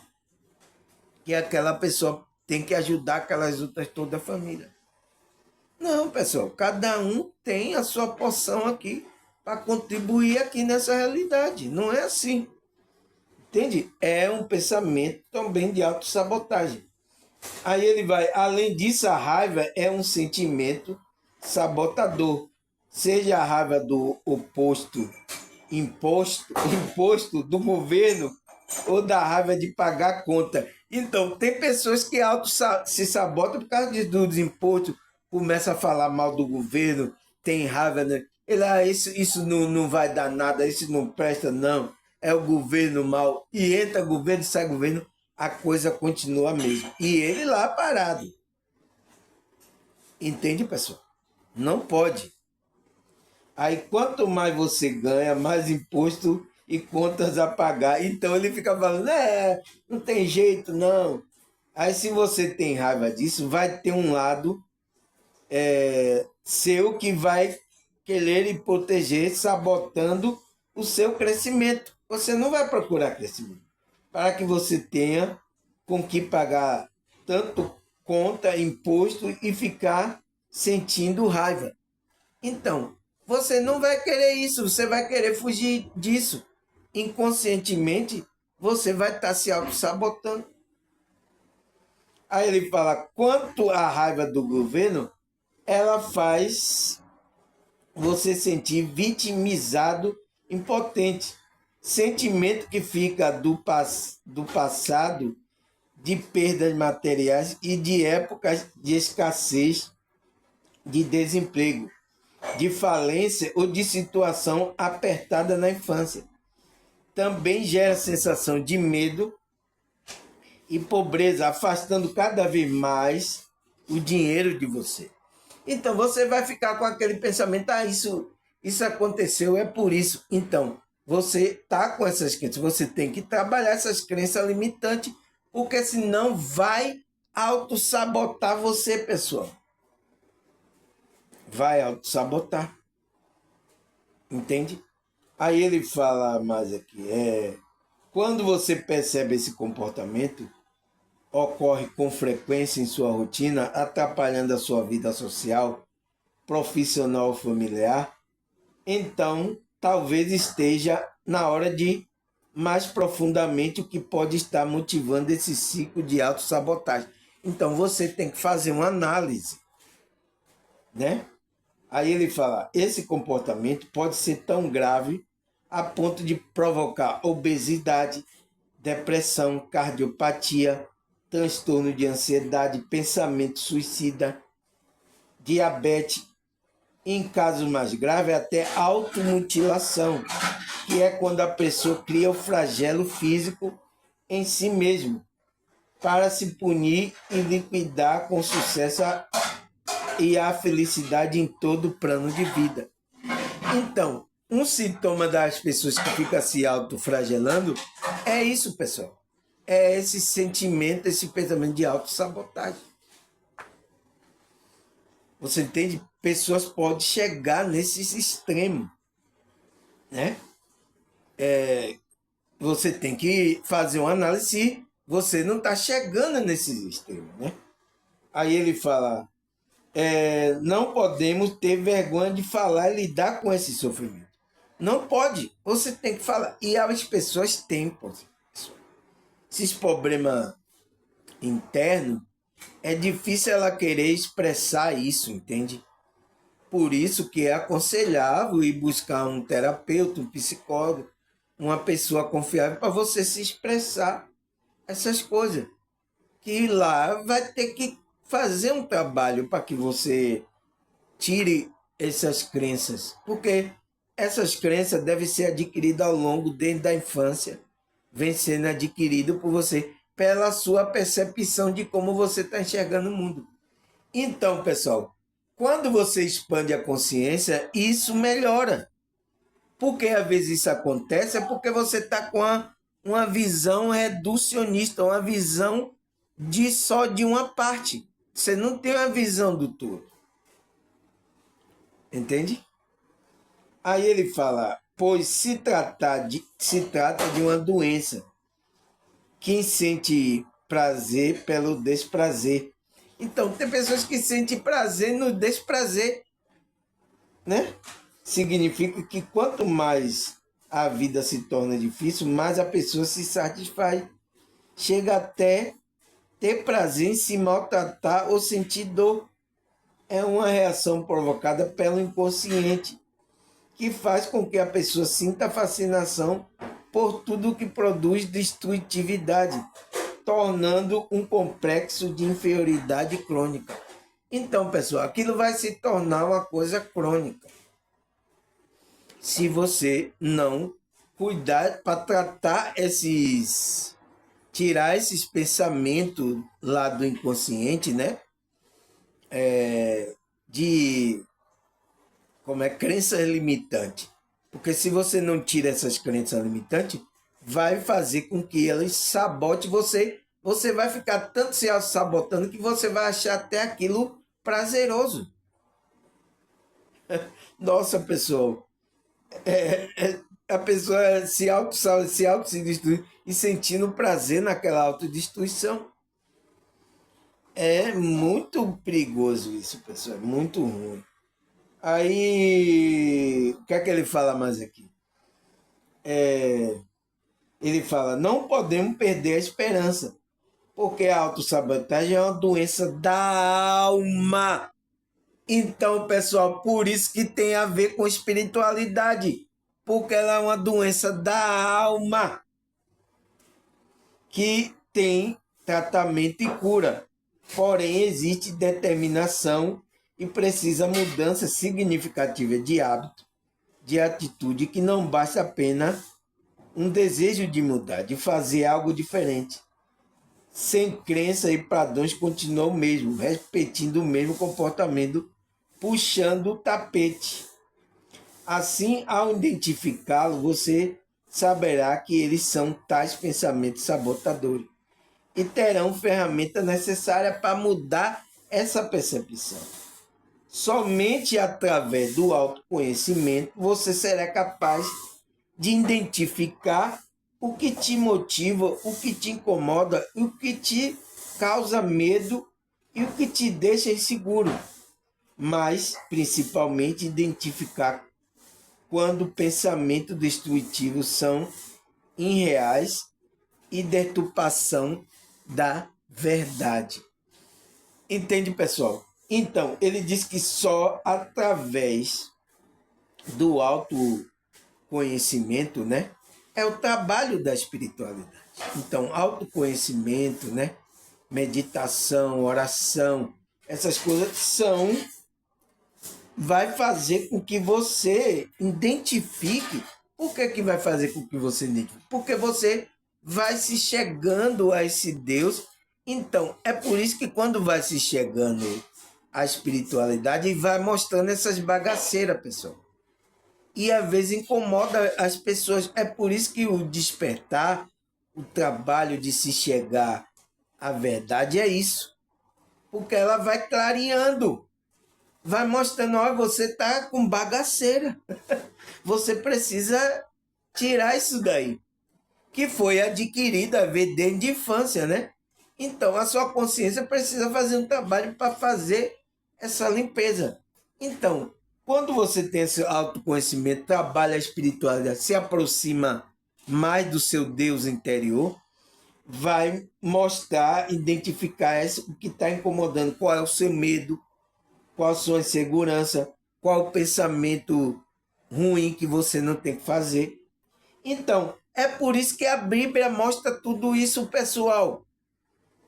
Que aquela pessoa tem que ajudar aquelas outras, toda a família. Não, pessoal, cada um tem a sua porção aqui para contribuir aqui nessa realidade. Não é assim. Entende? É um pensamento também de autossabotagem. Aí ele vai, além disso, a raiva é um sentimento sabotador. Seja a raiva do imposto do governo ou da raiva de pagar a conta. Então, tem pessoas que se sabotam por causa dos impostos, começa a falar mal do governo, tem raiva, né? Ele, isso não vai dar nada, isso não presta, não. É o governo mal. E entra governo, sai governo, a coisa continua mesmo. E ele lá parado. Entende, pessoal? Não pode. Aí, quanto mais você ganha, mais imposto e contas a pagar. Então, ele fica falando, não tem jeito, não. Aí, se você tem raiva disso, vai ter um lado seu que vai querer lhe proteger, sabotando o seu crescimento. Você não vai procurar crescimento. Para que você tenha com que pagar tanto conta, imposto e ficar sentindo raiva. Então, você não vai querer isso, você vai querer fugir disso. Inconscientemente, você vai estar se auto-sabotando. Aí ele fala, quanto à raiva do governo, ela faz você sentir vitimizado, impotente. Sentimento que fica do passado, de perdas materiais e de épocas de escassez, de desemprego, de falência ou de situação apertada na infância. Também gera sensação de medo e pobreza, afastando cada vez mais o dinheiro de você. Então você vai ficar com aquele pensamento, isso aconteceu, é por isso. Então, você está com essas crenças, você tem que trabalhar essas crenças limitantes, porque senão vai auto-sabotar você, pessoal. vai auto-sabotar. Entende? Aí ele fala mais aqui, quando você percebe esse comportamento, ocorre com frequência em sua rotina, atrapalhando a sua vida social, profissional ou familiar, então talvez esteja na hora de mais profundamente o que pode estar motivando esse ciclo de autossabotagem. Então você tem que fazer uma análise, né? Aí ele fala, esse comportamento pode ser tão grave a ponto de provocar obesidade, depressão, cardiopatia, transtorno de ansiedade, pensamento suicida, diabetes, em casos mais graves até automutilação, que é quando a pessoa cria o flagelo físico em si mesmo, para se punir e liquidar com sucesso e a felicidade em todo o plano de vida. Então, um sintoma das pessoas que ficam se autoflagelando é isso, pessoal. É esse sentimento, esse pensamento de autossabotagem. Você entende? Pessoas podem chegar nesses extremos, né? Você tem que fazer uma análise se você não está chegando nesses extremos, né? Aí ele fala, não podemos ter vergonha de falar e lidar com esse sofrimento. Não pode, você tem que falar. E as pessoas têm, esses problemas internos, é difícil ela querer expressar isso, entende? Por isso que é aconselhável ir buscar um terapeuta, um psicólogo, uma pessoa confiável para você se expressar essas coisas. Que lá vai ter que fazer um trabalho para que você tire essas crenças. Porque essas crenças devem ser adquiridas ao longo desde a infância, vem sendo adquirido por você pela sua percepção de como você está enxergando o mundo. Então, pessoal, quando você expande a consciência, isso melhora. Porque às vezes isso acontece é porque você está com uma visão reducionista, uma visão de só de uma parte. Você não tem uma visão do todo. Entende? Aí ele fala, pois se trata de uma doença. Quem sente prazer pelo desprazer. Então, tem pessoas que sentem prazer no desprazer, né? Significa que quanto mais a vida se torna difícil, mais a pessoa se satisfaz. Chega até ter prazer em se maltratar ou sentir dor. É uma reação provocada pelo inconsciente, que faz com que a pessoa sinta fascinação por tudo que produz destrutividade, tornando um complexo de inferioridade crônica. Então, pessoal, aquilo vai se tornar uma coisa crônica. Se você não cuidar para tratar tirar esses pensamentos lá do inconsciente, né? De crenças limitantes. Porque se você não tira essas crenças limitantes, vai fazer com que elas sabotem você. Você vai ficar tanto se sabotando que você vai achar até aquilo prazeroso. Nossa, pessoal, a pessoa se destruir e sentindo prazer naquela autodestruição. É muito perigoso isso, pessoal. É muito ruim. Aí, o que é que ele fala mais aqui? Ele fala, não podemos perder a esperança, porque a autossabotagem é uma doença da alma. Então, pessoal, por isso que tem a ver com espiritualidade, porque ela é uma doença da alma que tem tratamento e cura. Porém, existe determinação e precisa mudança significativa de hábito, de atitude, que não basta apenas um desejo de mudar, de fazer algo diferente. Sem crença e padrões continua o mesmo, repetindo o mesmo comportamento, puxando o tapete. Assim, ao identificá-lo, você saberá que eles são tais pensamentos sabotadores e terão ferramenta necessária para mudar essa percepção. Somente através do autoconhecimento você será capaz de identificar o que te motiva, o que te incomoda, o que te causa medo e o que te deixa inseguro. Mas, principalmente, identificar quando pensamentos destrutivos são irreais e deturpação da verdade. Entende, pessoal? Então, ele diz que só através do autoconhecimento, né, é o trabalho da espiritualidade. Então, autoconhecimento, né, meditação, oração, essas coisas vai fazer com que você identifique. Por que vai fazer com que você identifique? Porque você vai se chegando a esse Deus. Então, é por isso que quando vai se chegando a espiritualidade, vai mostrando essas bagaceiras, pessoal. E às vezes incomoda as pessoas. É por isso que o despertar, o trabalho de se chegar à verdade é isso. Porque ela vai clareando. Vai mostrando, olha, você está com bagaceira. Você precisa tirar isso daí. Que foi adquirida desde a infância, né? Então, a sua consciência precisa fazer um trabalho para fazer essa limpeza. Então, quando você tem esse autoconhecimento, trabalha a espiritualidade, se aproxima mais do seu Deus interior, vai mostrar, identificar o que está incomodando, qual é o seu medo, qual a sua insegurança, qual o pensamento ruim que você não tem que fazer. Então, é por isso que a Bíblia mostra tudo isso, pessoal.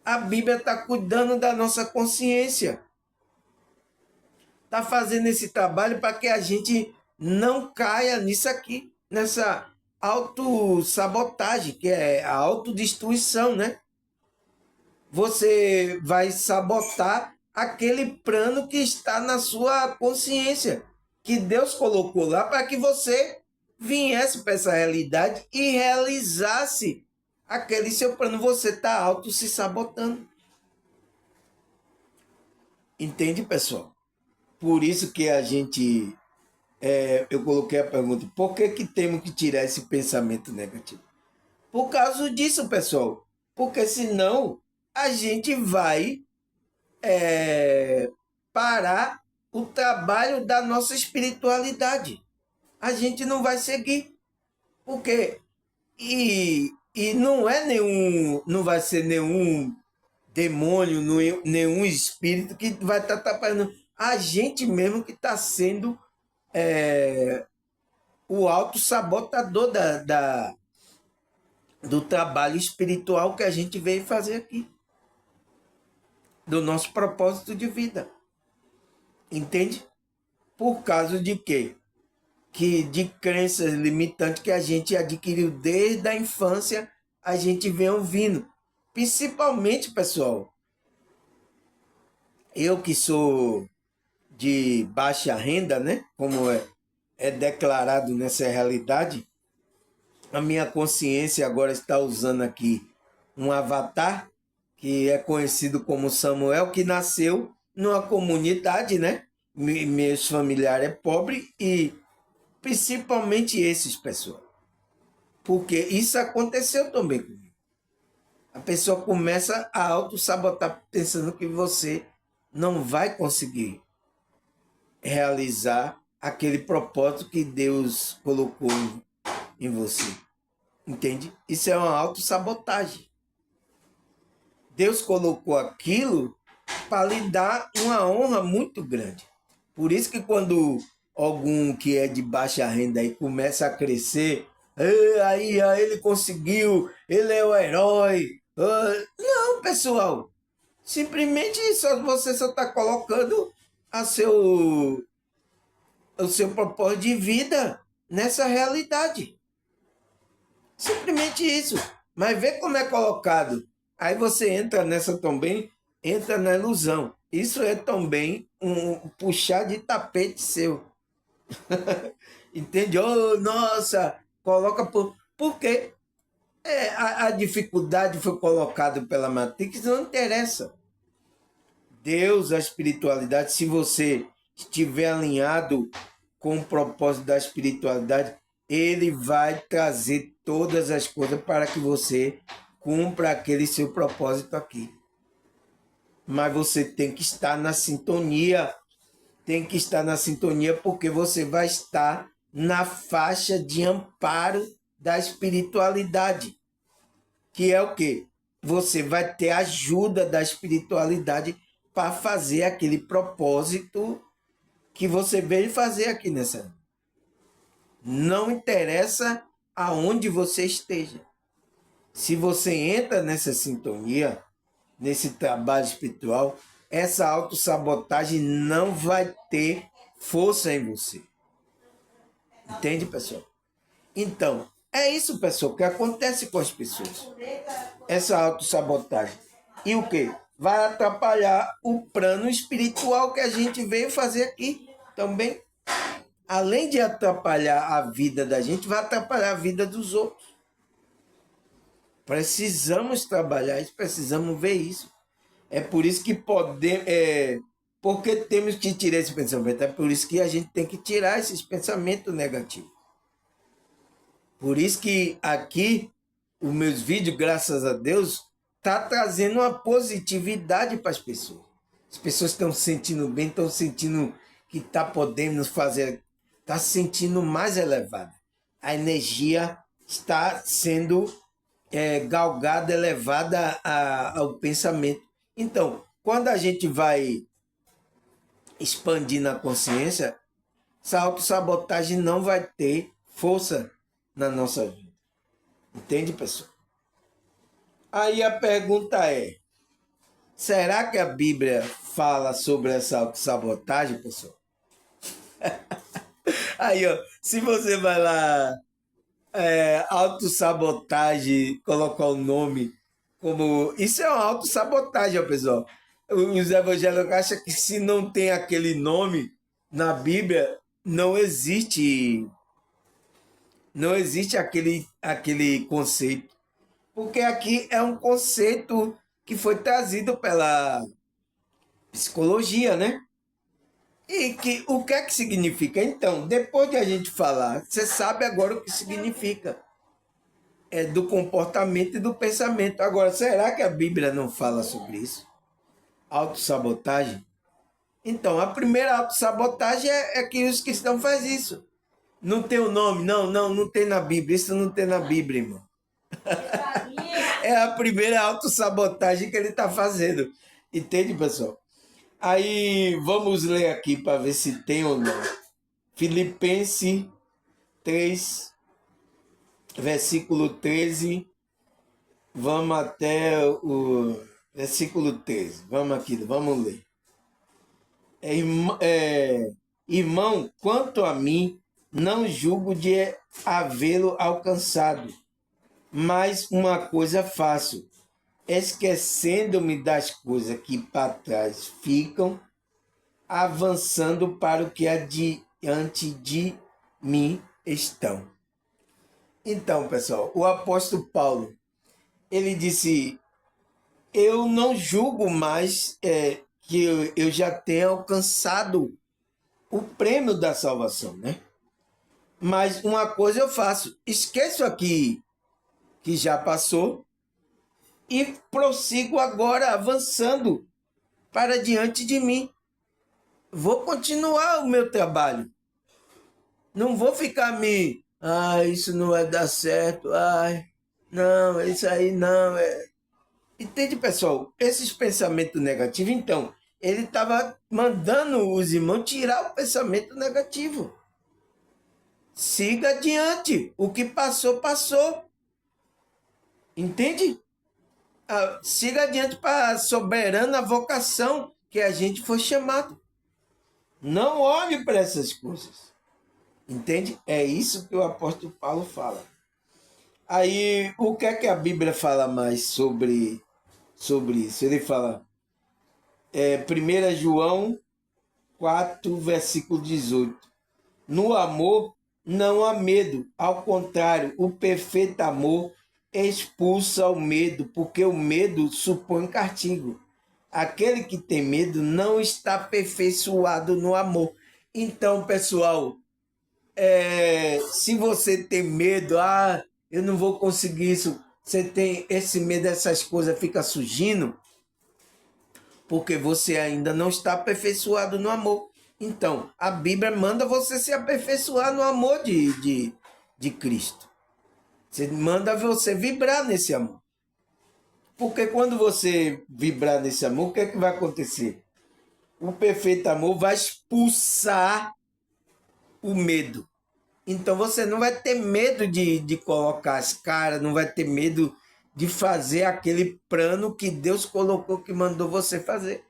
A Bíblia está cuidando da nossa consciência. Está fazendo esse trabalho para que a gente não caia nisso aqui, nessa autossabotagem, que é a autodestruição, né? Você vai sabotar aquele plano que está na sua consciência, que Deus colocou lá para que você viesse para essa realidade e realizasse aquele seu plano. Você está auto se sabotando. Entende, pessoal? Por isso que a gente... eu coloquei a pergunta, por que temos que tirar esse pensamento negativo? Por causa disso, pessoal. Porque senão a gente vai parar o trabalho da nossa espiritualidade. A gente não vai seguir. Porque e não é nenhum, não vai ser nenhum demônio, nenhum espírito que vai estar atrapalhando. A gente mesmo que está sendo o autossabotador do trabalho espiritual que a gente veio fazer aqui. Do nosso propósito de vida. Entende? Por causa de quê? Que de crenças limitantes que a gente adquiriu desde a infância, a gente vem ouvindo. Principalmente, pessoal, eu que sou de baixa renda, né? Como é declarado nessa realidade, a minha consciência agora está usando aqui um avatar que é conhecido como Samuel, que nasceu numa comunidade, né? Meus familiares é pobre e principalmente esses, pessoal. Porque isso aconteceu também comigo. A pessoa começa a auto-sabotar pensando que você não vai conseguir realizar aquele propósito que Deus colocou em você. Entende? Isso é uma autossabotagem. Deus colocou aquilo para lhe dar uma honra muito grande. Por isso que quando algum que é de baixa renda aí começa a crescer, aí ele conseguiu, ele é o herói. Não, pessoal. Simplesmente você só está colocando o seu propósito de vida nessa realidade. Simplesmente isso. Mas vê como é colocado. Aí você entra nessa também, entra na ilusão. Isso é também um puxar de tapete seu. Entende? Oh, nossa, coloca por... Porque a dificuldade foi colocada pela Matrix, não interessa. Deus, a espiritualidade, se você estiver alinhado com o propósito da espiritualidade, ele vai trazer todas as coisas para que você cumpra aquele seu propósito aqui. Mas você tem que estar na sintonia, porque você vai estar na faixa de amparo da espiritualidade, que é o quê? Você vai ter ajuda da espiritualidade para fazer aquele propósito que você veio fazer aqui nessa. Não interessa aonde você esteja. Se você entra nessa sintonia, nesse trabalho espiritual, essa autossabotagem não vai ter força em você. Entende, pessoal? Então, é isso, pessoal, que acontece com as pessoas. Essa autossabotagem. E o quê? Vai atrapalhar o plano espiritual que a gente veio fazer aqui também. Além de atrapalhar a vida da gente, vai atrapalhar a vida dos outros. Precisamos trabalhar isso, precisamos ver isso. É por isso que podemos... porque temos que tirar esse pensamento. É por isso que a gente tem que tirar esses pensamentos negativos. Por isso que aqui, os meus vídeos, graças a Deus, tá trazendo uma positividade para as pessoas. As pessoas estão se sentindo bem, estão sentindo que está podendo fazer, está se sentindo mais elevada. A energia está sendo galgada, elevada ao pensamento. Então, quando a gente vai expandindo a consciência, essa autossabotagem não vai ter força na nossa vida. Entende, pessoal? Aí a pergunta é, será que a Bíblia fala sobre essa autossabotagem, pessoal? Aí, ó, se você vai lá, autossabotagem, colocar o nome como... Isso é uma autossabotagem, ó, pessoal. Os evangélicos acham que se não tem aquele nome na Bíblia, não existe aquele conceito. Porque aqui é um conceito que foi trazido pela psicologia, né? E que, o que é que significa? Então, depois de a gente falar, você sabe agora o que significa. É do comportamento e do pensamento. Agora, será que a Bíblia não fala sobre isso? Autossabotagem? Então, a primeira autossabotagem é que os cristãos fazem isso. Não tem o nome? Não tem na Bíblia. Isso não tem na Bíblia, irmão. É a primeira autossabotagem que ele está fazendo. Entende, pessoal? Aí, vamos ler aqui para ver se tem ou não. Filipenses 3, versículo 13. Vamos até o versículo 13. Vamos aqui, vamos ler. Irmão, quanto a mim, não julgo de havê-lo alcançado, mas uma coisa faço, esquecendo-me das coisas que para trás ficam, avançando para o que adiante de mim estão. Então, pessoal, o apóstolo Paulo, ele disse, eu não julgo mais que eu já tenha alcançado o prêmio da salvação, né? Mas uma coisa eu faço, esqueço aqui que já passou e prossigo agora avançando para diante de mim. Vou continuar o meu trabalho. Não vou ficar isso não vai dar certo, não, isso aí não. Entende, pessoal? Esses pensamentos negativos, então, ele estava mandando os irmãos tirar o pensamento negativo. Siga adiante. O que passou, passou. Entende? Siga adiante para a soberana vocação que a gente foi chamado. Não olhe para essas coisas. Entende? É isso que o apóstolo Paulo fala. Aí, o que é que a Bíblia fala mais sobre isso? Ele fala, 1 João 4, versículo 18. No amor não há medo, ao contrário, o perfeito amor expulsa o medo, porque o medo supõe castigo. Aquele que tem medo não está aperfeiçoado no amor. Então, pessoal, se você tem medo, eu não vou conseguir isso, você tem esse medo, essas coisas fica surgindo, porque você ainda não está aperfeiçoado no amor. Então, a Bíblia manda você se aperfeiçoar no amor de Cristo. Você manda você vibrar nesse amor. Porque quando você vibrar nesse amor, o que é que vai acontecer? O perfeito amor vai expulsar o medo. Então você não vai ter medo de colocar as caras, não vai ter medo de fazer aquele plano que Deus colocou, que mandou você fazer.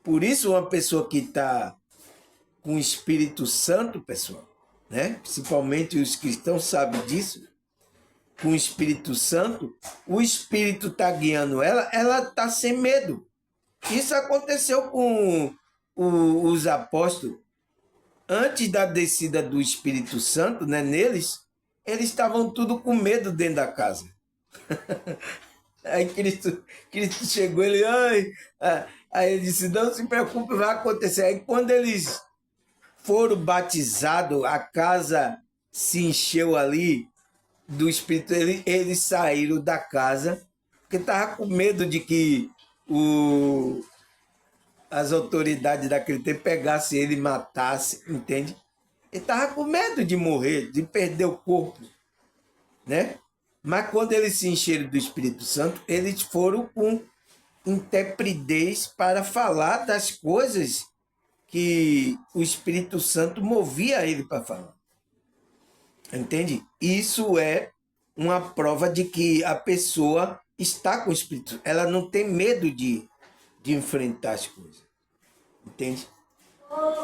Por isso, uma pessoa que está com o Espírito Santo, pessoal, né? Principalmente os cristãos sabem disso, com o Espírito Santo, o Espírito está guiando ela está sem medo. Isso aconteceu com os apóstolos. Antes da descida do Espírito Santo, né, neles, eles estavam tudo com medo dentro da casa. Aí Cristo chegou, aí ele disse, não se preocupe, vai acontecer. Aí quando eles foram batizados, a casa se encheu ali do Espírito, eles saíram da casa, porque estavam com medo de que as autoridades daquele tempo pegassem ele e matassem, entende? Ele estava com medo de morrer, de perder o corpo, né? Mas quando eles se encheram do Espírito Santo, eles foram com intrepidez para falar das coisas que o Espírito Santo movia ele para falar. Entende? Isso é uma prova de que a pessoa está com o Espírito. Ela não tem medo de enfrentar as coisas. Entende?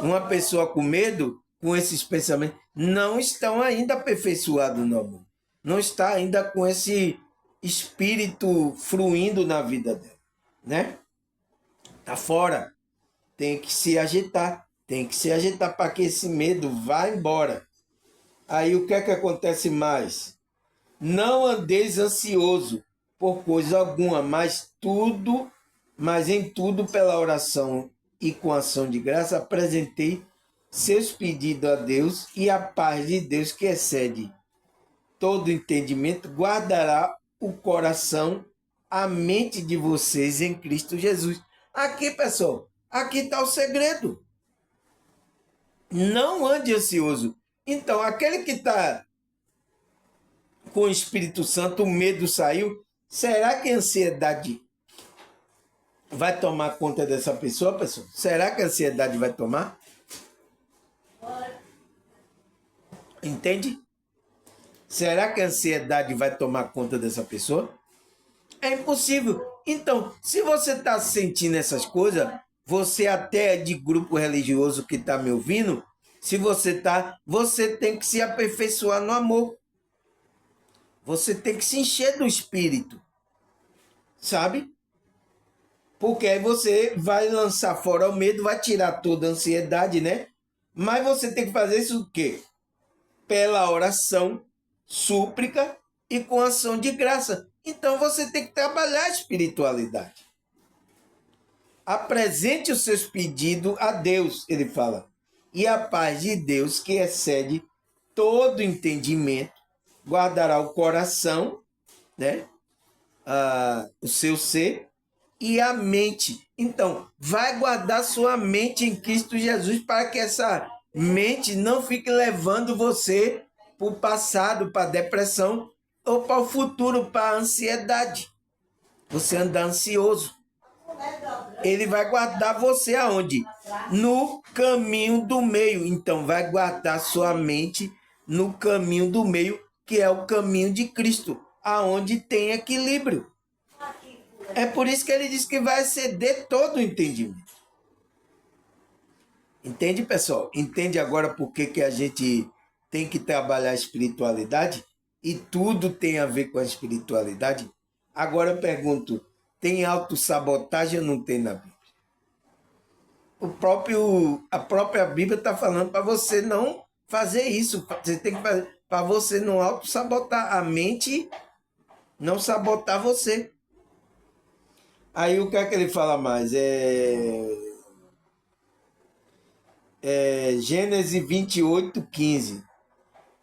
Uma pessoa com medo, com esses pensamentos, não estão ainda aperfeiçoados no amor. Não está ainda com esse espírito fluindo na vida dela, né? Tá fora. Tem que se agitar. Tem que se agitar para que esse medo vá embora. Aí o que é que acontece mais? Não andeis ansioso por coisa alguma, mas em tudo pela oração e com ação de graça apresentei seus pedidos a Deus, e a paz de Deus, que excede todo entendimento, guardará o coração, a mente de vocês em Cristo Jesus. Aqui, pessoal, aqui está o segredo. Não ande ansioso. Então, aquele que está com o Espírito Santo, o medo saiu. Será que a ansiedade vai tomar conta dessa pessoa, pessoal? Será que a ansiedade vai tomar? Entende? Será que a ansiedade vai tomar conta dessa pessoa? É impossível. Então, se você está sentindo essas coisas, você até é de grupo religioso que está me ouvindo, se você está, você tem que se aperfeiçoar no amor. Você tem que se encher do Espírito. Sabe? Porque aí você vai lançar fora o medo, vai tirar toda a ansiedade, né? Mas você tem que fazer isso o quê? Pela oração, súplica e com ação de graça. Então você tem que trabalhar a espiritualidade. Apresente os seus pedidos a Deus, ele fala. E a paz de Deus, que excede todo entendimento, guardará o coração, né? O seu ser e a mente. Então, vai guardar sua mente em Cristo Jesus para que essa mente não fique levando você para o passado, para a depressão, ou para o futuro, para a ansiedade. Você anda ansioso. Ele vai guardar você aonde? No caminho do meio. Então, vai guardar sua mente no caminho do meio, que é o caminho de Cristo, aonde tem equilíbrio. É por isso que ele diz que vai exceder todo o entendimento. Entende, pessoal? Entende agora por que a gente tem que trabalhar a espiritualidade? E tudo tem a ver com a espiritualidade? Agora eu pergunto, tem autossabotagem ou não tem na Bíblia? A própria Bíblia está falando para você não fazer isso. Você tem que fazer para você não autossabotar a mente, não sabotar você. Aí o que é que ele fala mais? Gênesis 28:15.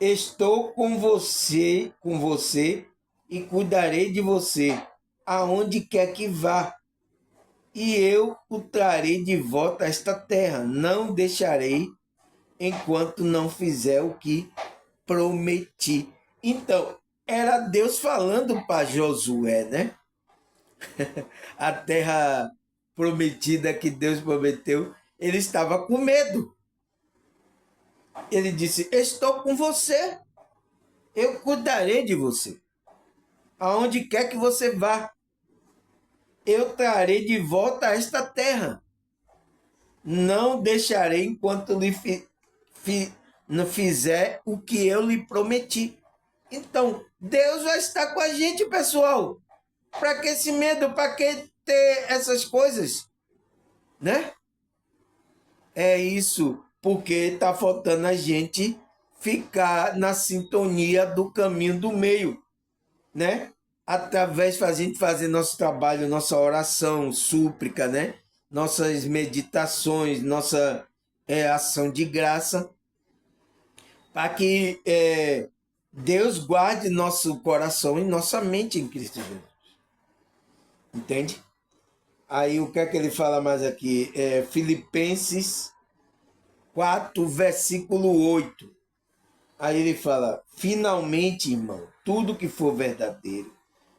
Estou com você e cuidarei de você, aonde quer que vá. E eu o trarei de volta a esta terra. Não deixarei enquanto não fizer o que prometi. Então, era Deus falando para Josué, né? A terra prometida que Deus prometeu, ele estava com medo. Ele disse: estou com você, eu cuidarei de você. Aonde quer que você vá, eu trarei de volta a esta terra. Não deixarei enquanto não fizer o que eu lhe prometi. Então, Deus vai estar com a gente, pessoal. Para que esse medo? Para que ter essas coisas? Né? É isso, porque está faltando a gente ficar na sintonia do caminho do meio, né? Através de a gente fazer nosso trabalho, nossa oração, súplica, né? Nossas meditações, nossa ação de graça, para que Deus guarde nosso coração e nossa mente em Cristo Jesus. Entende? Aí o que é que ele fala mais aqui? Filipenses 4, versículo 8. Aí ele fala: finalmente, irmão, tudo que for verdadeiro,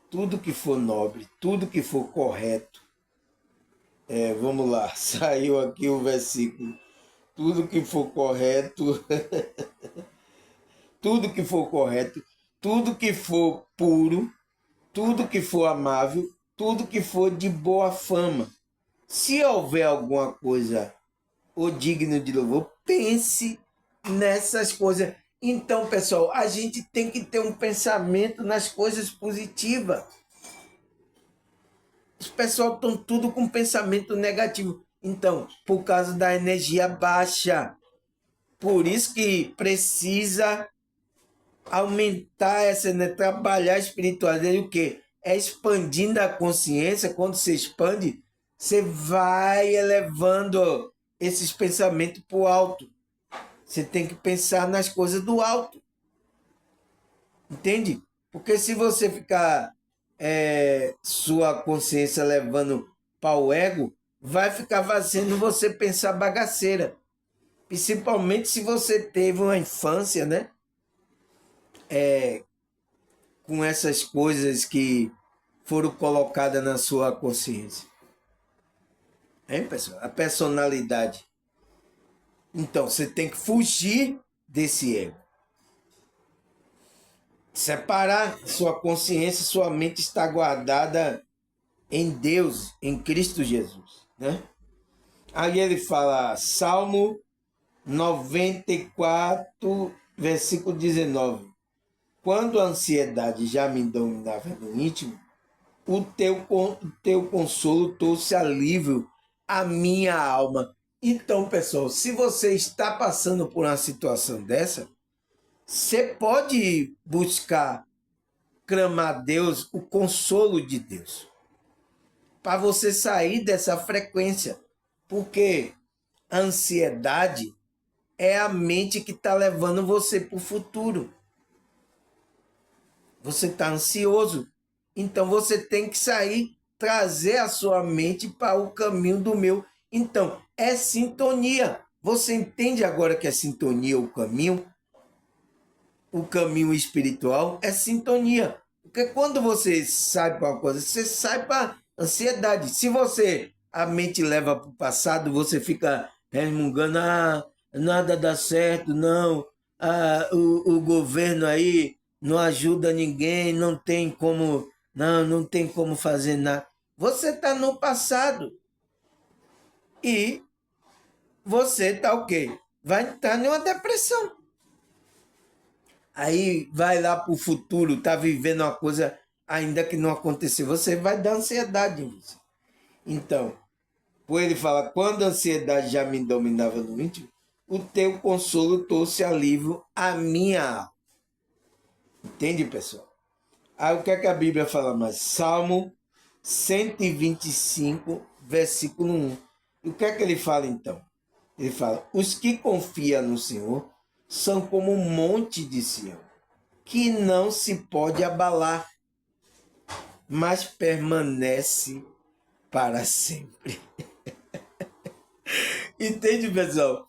tudo que for nobre, tudo que for correto. Vamos lá, saiu aqui o versículo. Tudo que for correto, tudo que for correto, tudo que for puro, tudo que for amável, tudo que for de boa fama. Se houver alguma coisa ou digno de louvor, pense nessas coisas. Então, pessoal, a gente tem que ter um pensamento nas coisas positivas. Os pessoal estão tudo com pensamento negativo. Então, por causa da energia baixa. Por isso que precisa aumentar essa, né? Trabalhar a espiritualidade. O quê? É expandindo a consciência. Quando você expande, você vai elevando esses pensamentos para o alto. Você tem que pensar nas coisas do alto. Entende? Porque se você ficar sua consciência levando para o ego, vai ficar fazendo você pensar bagaceira. Principalmente se você teve uma infância, né? Com essas coisas que foram colocadas na sua consciência. Hein, pessoal? A personalidade. Então, você tem que fugir desse ego. Separar sua consciência, sua mente está guardada em Deus, em Cristo Jesus, né? Aí ele fala, Salmo 94, versículo 19. Quando a ansiedade já me dominava no íntimo, o teu consolo trouxe alívio à minha alma. Então, pessoal, se você está passando por uma situação dessa, você pode buscar, clamar a Deus, o consolo de Deus, para você sair dessa frequência, porque a ansiedade é a mente que está levando você para o futuro. Você está ansioso, então você tem que sair, trazer a sua mente para o caminho do meu. Então, é sintonia. Você entende agora que é sintonia o caminho? O caminho espiritual é sintonia. Porque quando você sai para uma coisa, você sai para ansiedade. Se você, a mente leva para o passado, você fica resmungando, nada dá certo, não, o governo aí não ajuda ninguém, não tem como, não tem como fazer nada. Você está no passado e você está o quê? Vai estar em uma depressão. Aí vai lá para o futuro, tá vivendo uma coisa ainda que não aconteceu, você vai dar ansiedade em você. Então, por ele fala, quando a ansiedade já me dominava no íntimo, o teu consolo trouxe alívio à minha alma. Entende, pessoal? Aí o que é que a Bíblia fala mais? Salmo 125, versículo 1. E o que é que ele fala então? Ele fala: os que confiam no Senhor são como um monte de Sião, que não se pode abalar, mas permanece para sempre. Entende, pessoal?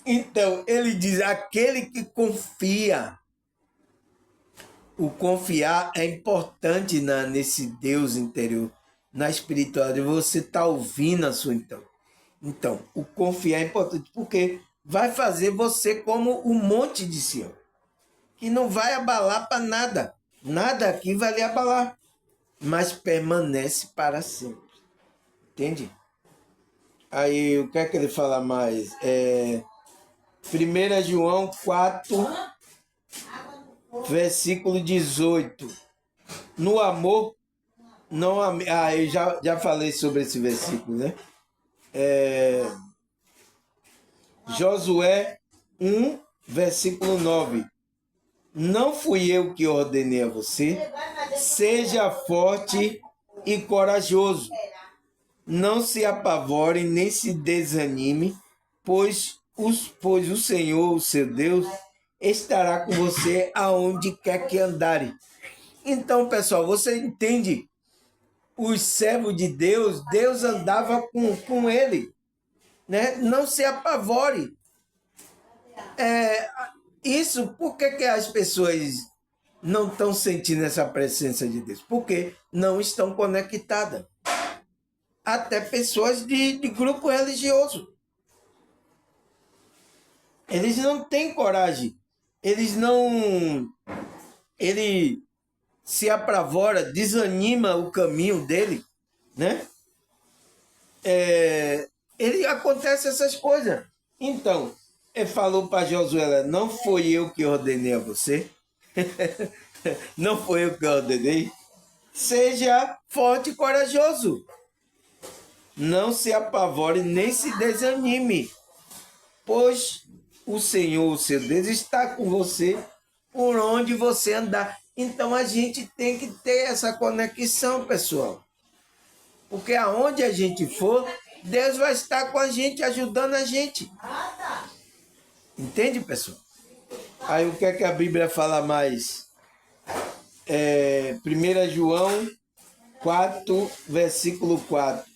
Então, ele diz: aquele que confia. O confiar é importante nesse Deus interior, na espiritualidade. Você está ouvindo a sua então. Então, o confiar é importante porque vai fazer você como um monte de Sião, que não vai abalar para nada. Nada aqui vai lhe abalar, mas permanece para sempre. Entende? Aí, o que é que ele fala mais? 1 João 4, versículo 18. No amor, não há... eu já falei sobre esse versículo, né? Josué 1, versículo 9. Não fui eu que ordenei a você, seja forte e corajoso. Não se apavore nem se desanime, pois o Senhor, o seu Deus, estará com você aonde quer que andare. Então, pessoal, você entende? Os servos de Deus, Deus andava com ele, né? Não se apavore. Isso, por que as pessoas não estão sentindo essa presença de Deus? Porque não estão conectadas. Até pessoas de grupo religioso. Eles não têm coragem. Ele se apavora, desanima o caminho dele, né? Ele acontece essas coisas. Então, ele falou para Josué: não foi eu que ordenei a você. Não foi eu que ordenei. Seja forte e corajoso. Não se apavore nem se desanime, pois o Senhor, o seu Deus, está com você por onde você andar. Então a gente tem que ter essa conexão, pessoal. Porque aonde a gente for, Deus vai estar com a gente, ajudando a gente. Entende, pessoal? Aí o que é que a Bíblia fala mais? 1 João 4, versículo 4.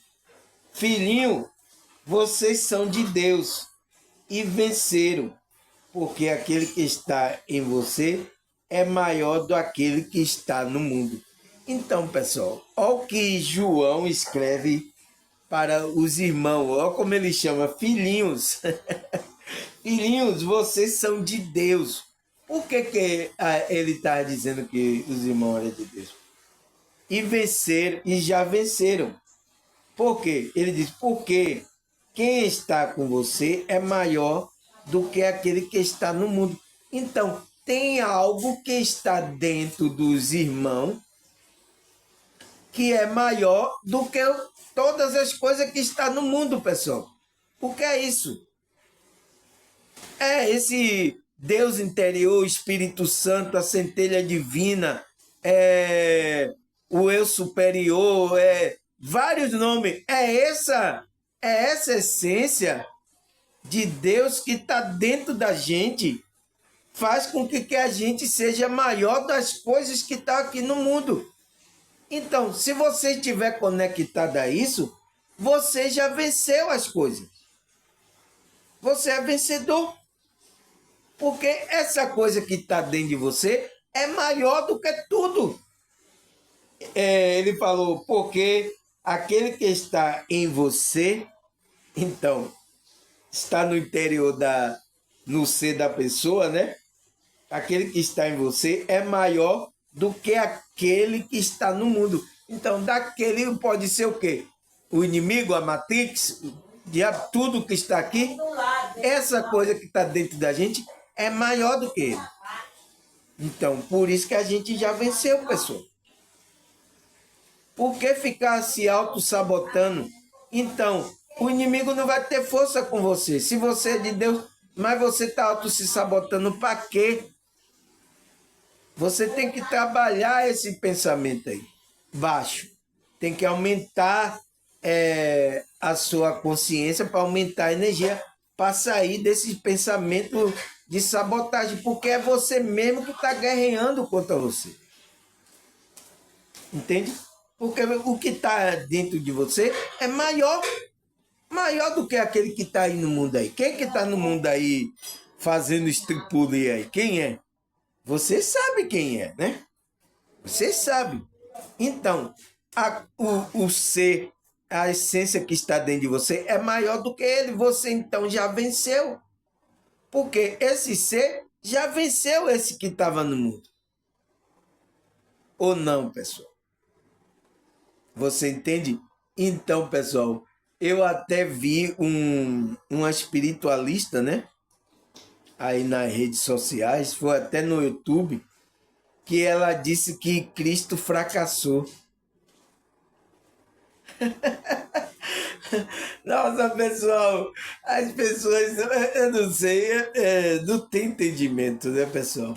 Filhinho, vocês são de Deus e venceram, porque aquele que está em você é maior do que aquele que está no mundo. Então, pessoal, olha o que João escreve para os irmãos, olha como ele chama, filhinhos. Filhinhos, vocês são de Deus. Por que ele está dizendo que os irmãos eram de Deus? E venceram, e já venceram. Por quê? Ele diz, porque quem está com você é maior do que aquele que está no mundo. Então, tem algo que está dentro dos irmãos que é maior do que todas as coisas que estão no mundo, pessoal. O que é isso? É esse Deus interior, o Espírito Santo, a centelha divina, o eu superior, vários nomes. É essa essência de Deus que está dentro da gente, faz com que a gente seja maior das coisas que estão aqui no mundo. Então, se você estiver conectado a isso, você já venceu as coisas. Você é vencedor. Porque essa coisa que está dentro de você é maior do que tudo. Ele falou, porque aquele que está em você, então, está no interior no ser da pessoa, né? Aquele que está em você é maior do que aquele que está no mundo. Então, daquele pode ser o quê? O inimigo, a Matrix, tudo que está aqui. Essa coisa que está dentro da gente é maior do que ele. Então, por isso que a gente já venceu, pessoal. Por que ficar se auto-sabotando? Então, o inimigo não vai ter força com você. Se você é de Deus, mas você está auto-se-sabotando para quê? Você tem que trabalhar esse pensamento aí, baixo. tem que aumentar a sua consciência para aumentar a energia, para sair desse pensamento de sabotagem, porque é você mesmo que está guerreando contra você. Entende? Porque o que está dentro de você é maior do que aquele que está aí no mundo aí. Quem que está no mundo aí fazendo estripulia aí? Quem é? Você sabe quem é, né? Você sabe. Então, o ser, a essência que está dentro de você é maior do que ele. Você então já venceu. Porque esse ser já venceu esse que estava no mundo. Ou não, pessoal? Você entende? Então, pessoal, eu até vi uma espiritualista, né? Aí nas redes sociais, foi até no YouTube, que ela disse que Cristo fracassou. Nossa, pessoal, as pessoas, eu não sei, não tem entendimento, né, pessoal?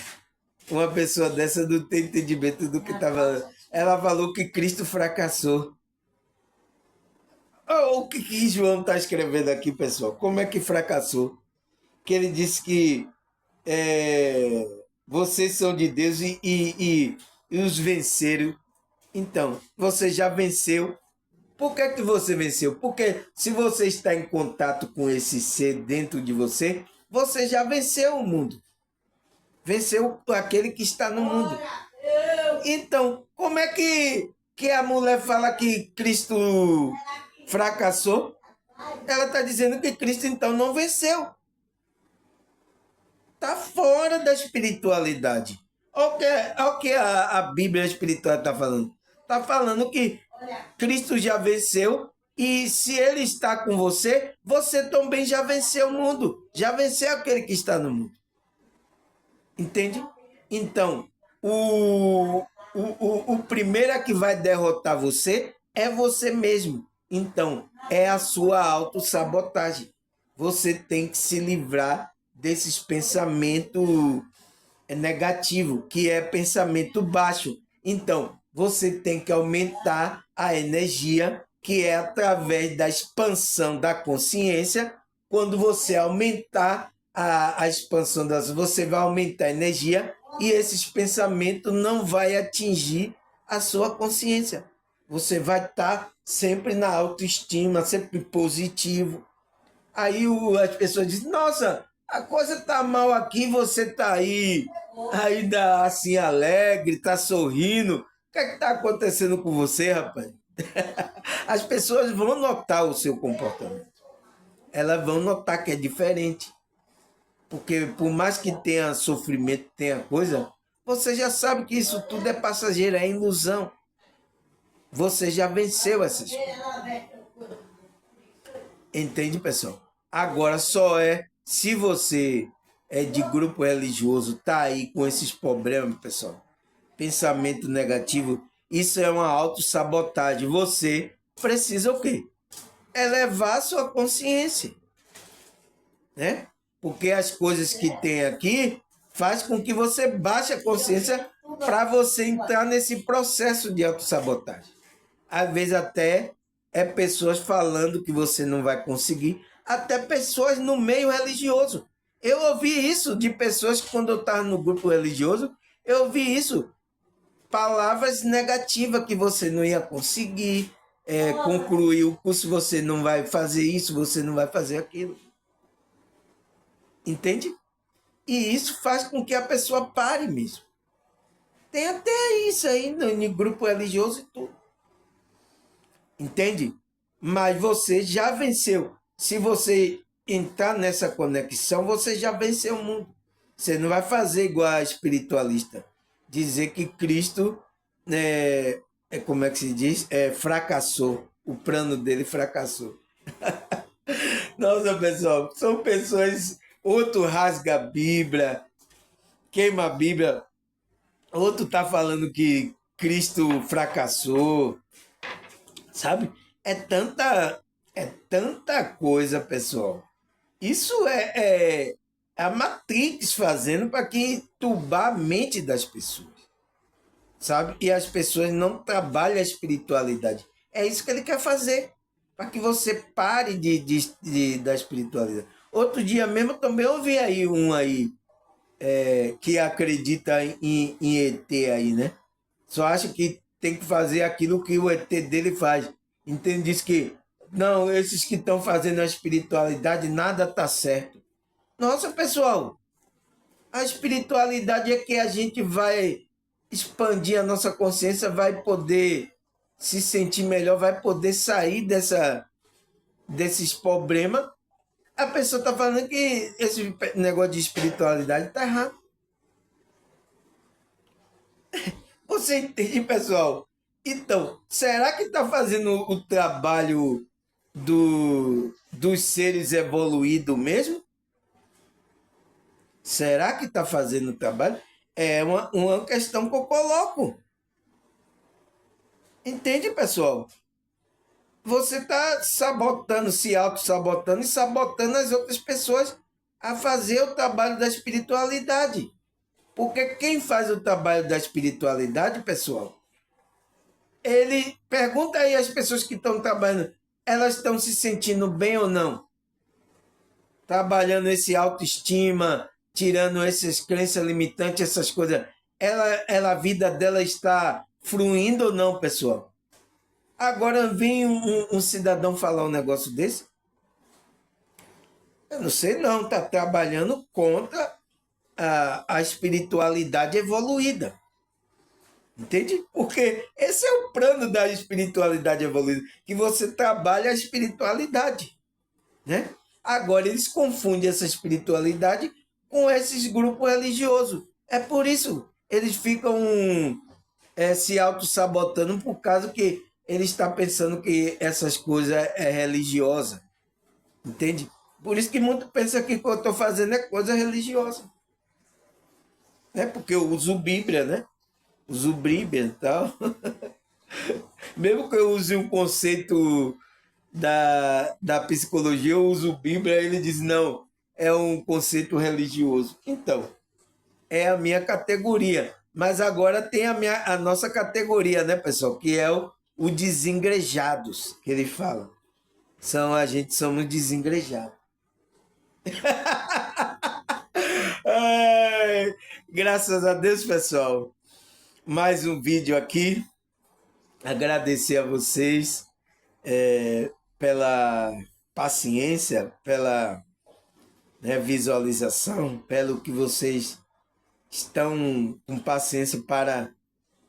Uma pessoa dessa não tem entendimento do que estava... Ela falou que Cristo fracassou. Oh, o que João está escrevendo aqui, pessoal? Como é que fracassou? Que ele disse que vocês são de Deus e os venceram. Então, você já venceu. Por que você venceu? Porque se você está em contato com esse ser dentro de você, você já venceu o mundo. Venceu aquele que está no mundo. Então, como é que a mulher fala que Cristo fracassou? Ela está dizendo que Cristo então não venceu. Está fora da espiritualidade. Olha o que a Bíblia espiritual está falando. Está falando que Cristo já venceu e se ele está com você, você também já venceu o mundo. Já venceu aquele que está no mundo. Entende? Então, o primeiro que vai derrotar você é você mesmo. Então, é a sua autossabotagem. Você tem que se livrar desses pensamentos negativos, que é pensamento baixo. Então, você tem que aumentar a energia, que é através da expansão da consciência. Quando você aumentar a expansão das, você vai aumentar a energia e esses pensamentos não vai atingir a sua consciência. Você vai estar sempre na autoestima, sempre positivo. Aí as pessoas dizem, nossa, a coisa tá mal aqui, você tá aí ainda assim alegre, tá sorrindo. O que é que tá acontecendo com você, rapaz? As pessoas vão notar o seu comportamento. Elas vão notar que é diferente. Porque por mais que tenha sofrimento, tenha coisa, você já sabe que isso tudo é passageiro, é ilusão. Você já venceu essas coisas. Entende, pessoal? Agora só se você é de grupo religioso, tá aí com esses problemas, pessoal. Pensamento negativo, isso é uma autossabotagem. Você precisa o quê? Elevar a sua consciência, né? Porque as coisas que tem aqui faz com que você baixe a consciência para você entrar nesse processo de autossabotagem. Às vezes até é pessoas falando que você não vai conseguir, até pessoas no meio religioso. Eu ouvi isso de pessoas que quando eu estava no grupo religioso, eu ouvi isso. Palavras negativas que você não ia conseguir concluir o curso, você não vai fazer isso, você não vai fazer aquilo. Entende? E isso faz com que a pessoa pare mesmo. Tem até isso aí no grupo religioso e tudo. Entende? Mas você já venceu. Se você entrar nessa conexão, você já venceu o mundo. Você não vai fazer igual a espiritualista. Dizer que Cristo, como é que se diz? Fracassou. O plano dele fracassou. Nossa, pessoal, são pessoas... Outro rasga a Bíblia, queima a Bíblia. Outro tá falando que Cristo fracassou. Sabe? É tanta coisa, pessoal. Isso é a Matrix fazendo para que entubar a mente das pessoas. Sabe? E as pessoas não trabalham a espiritualidade. É isso que ele quer fazer, para que você pare da espiritualidade. Outro dia mesmo também ouvi aí um aí que acredita em ET aí, né? Só acha que tem que fazer aquilo que o ET dele faz. Entende? Diz que não, esses que estão fazendo a espiritualidade, nada tá certo. Nossa, pessoal, a espiritualidade é que a gente vai expandir a nossa consciência, vai poder se sentir melhor, vai poder sair desses problemas. A pessoa está falando que esse negócio de espiritualidade está errado. Você entende, pessoal? Então, será que está fazendo o trabalho dos seres evoluídos mesmo? Será que está fazendo o trabalho? É uma questão que eu coloco. Entende, pessoal? Você está sabotando, se auto-sabotando e sabotando as outras pessoas a fazer o trabalho da espiritualidade. Porque quem faz o trabalho da espiritualidade, pessoal, ele pergunta aí às pessoas que estão trabalhando, elas estão se sentindo bem ou não? Trabalhando esse autoestima, tirando essas crenças limitantes, essas coisas. A vida dela está fluindo ou não, pessoal? Agora vem um cidadão falar um negócio desse. Eu não sei não, está trabalhando contra a espiritualidade evoluída. Entende? Porque esse é o plano da espiritualidade evoluída, que você trabalha a espiritualidade, né? Agora eles confundem essa espiritualidade com esses grupos religiosos. É por isso eles ficam se auto-sabotando por causa que ele está pensando que essas coisas é religiosa. Entende? Por isso que muito pensa que o que eu estou fazendo é coisa religiosa. Né? Porque eu uso Bíblia, né? Uso Bíblia e tal. Mesmo que eu use um conceito da psicologia, eu uso Bíblia, ele diz, não, é um conceito religioso. Então, é a minha categoria. Mas agora tem a nossa categoria, né, pessoal? Que é o desengrejados, que ele fala. A gente somos desengrejados. Ai, graças a Deus, pessoal. Mais um vídeo aqui. Agradecer a vocês pela paciência, pela visualização, pelo que vocês estão com paciência para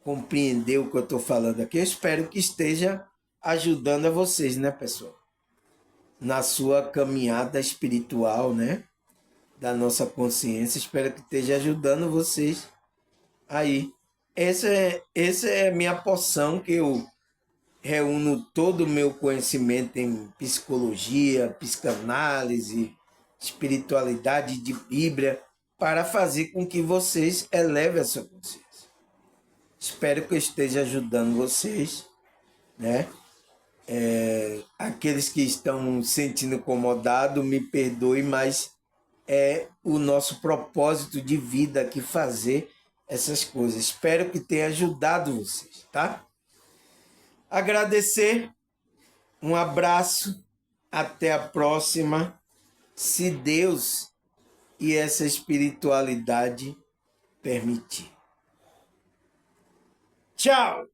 compreender o que eu estou falando aqui. Eu espero que esteja ajudando a vocês, né, pessoal? Na sua caminhada espiritual, né? Da nossa consciência. Espero que esteja ajudando vocês aí. Essa é a minha poção, que eu reúno todo o meu conhecimento em psicologia, psicanálise, espiritualidade de Bíblia, para fazer com que vocês elevem a sua consciência. Espero que eu esteja ajudando vocês, né? Aqueles que estão se sentindo incomodados, me perdoe, mas é o nosso propósito de vida aqui fazer essas coisas. Espero que tenha ajudado vocês, tá? Agradecer, um abraço, até a próxima, se Deus e essa espiritualidade permitir. Tchau!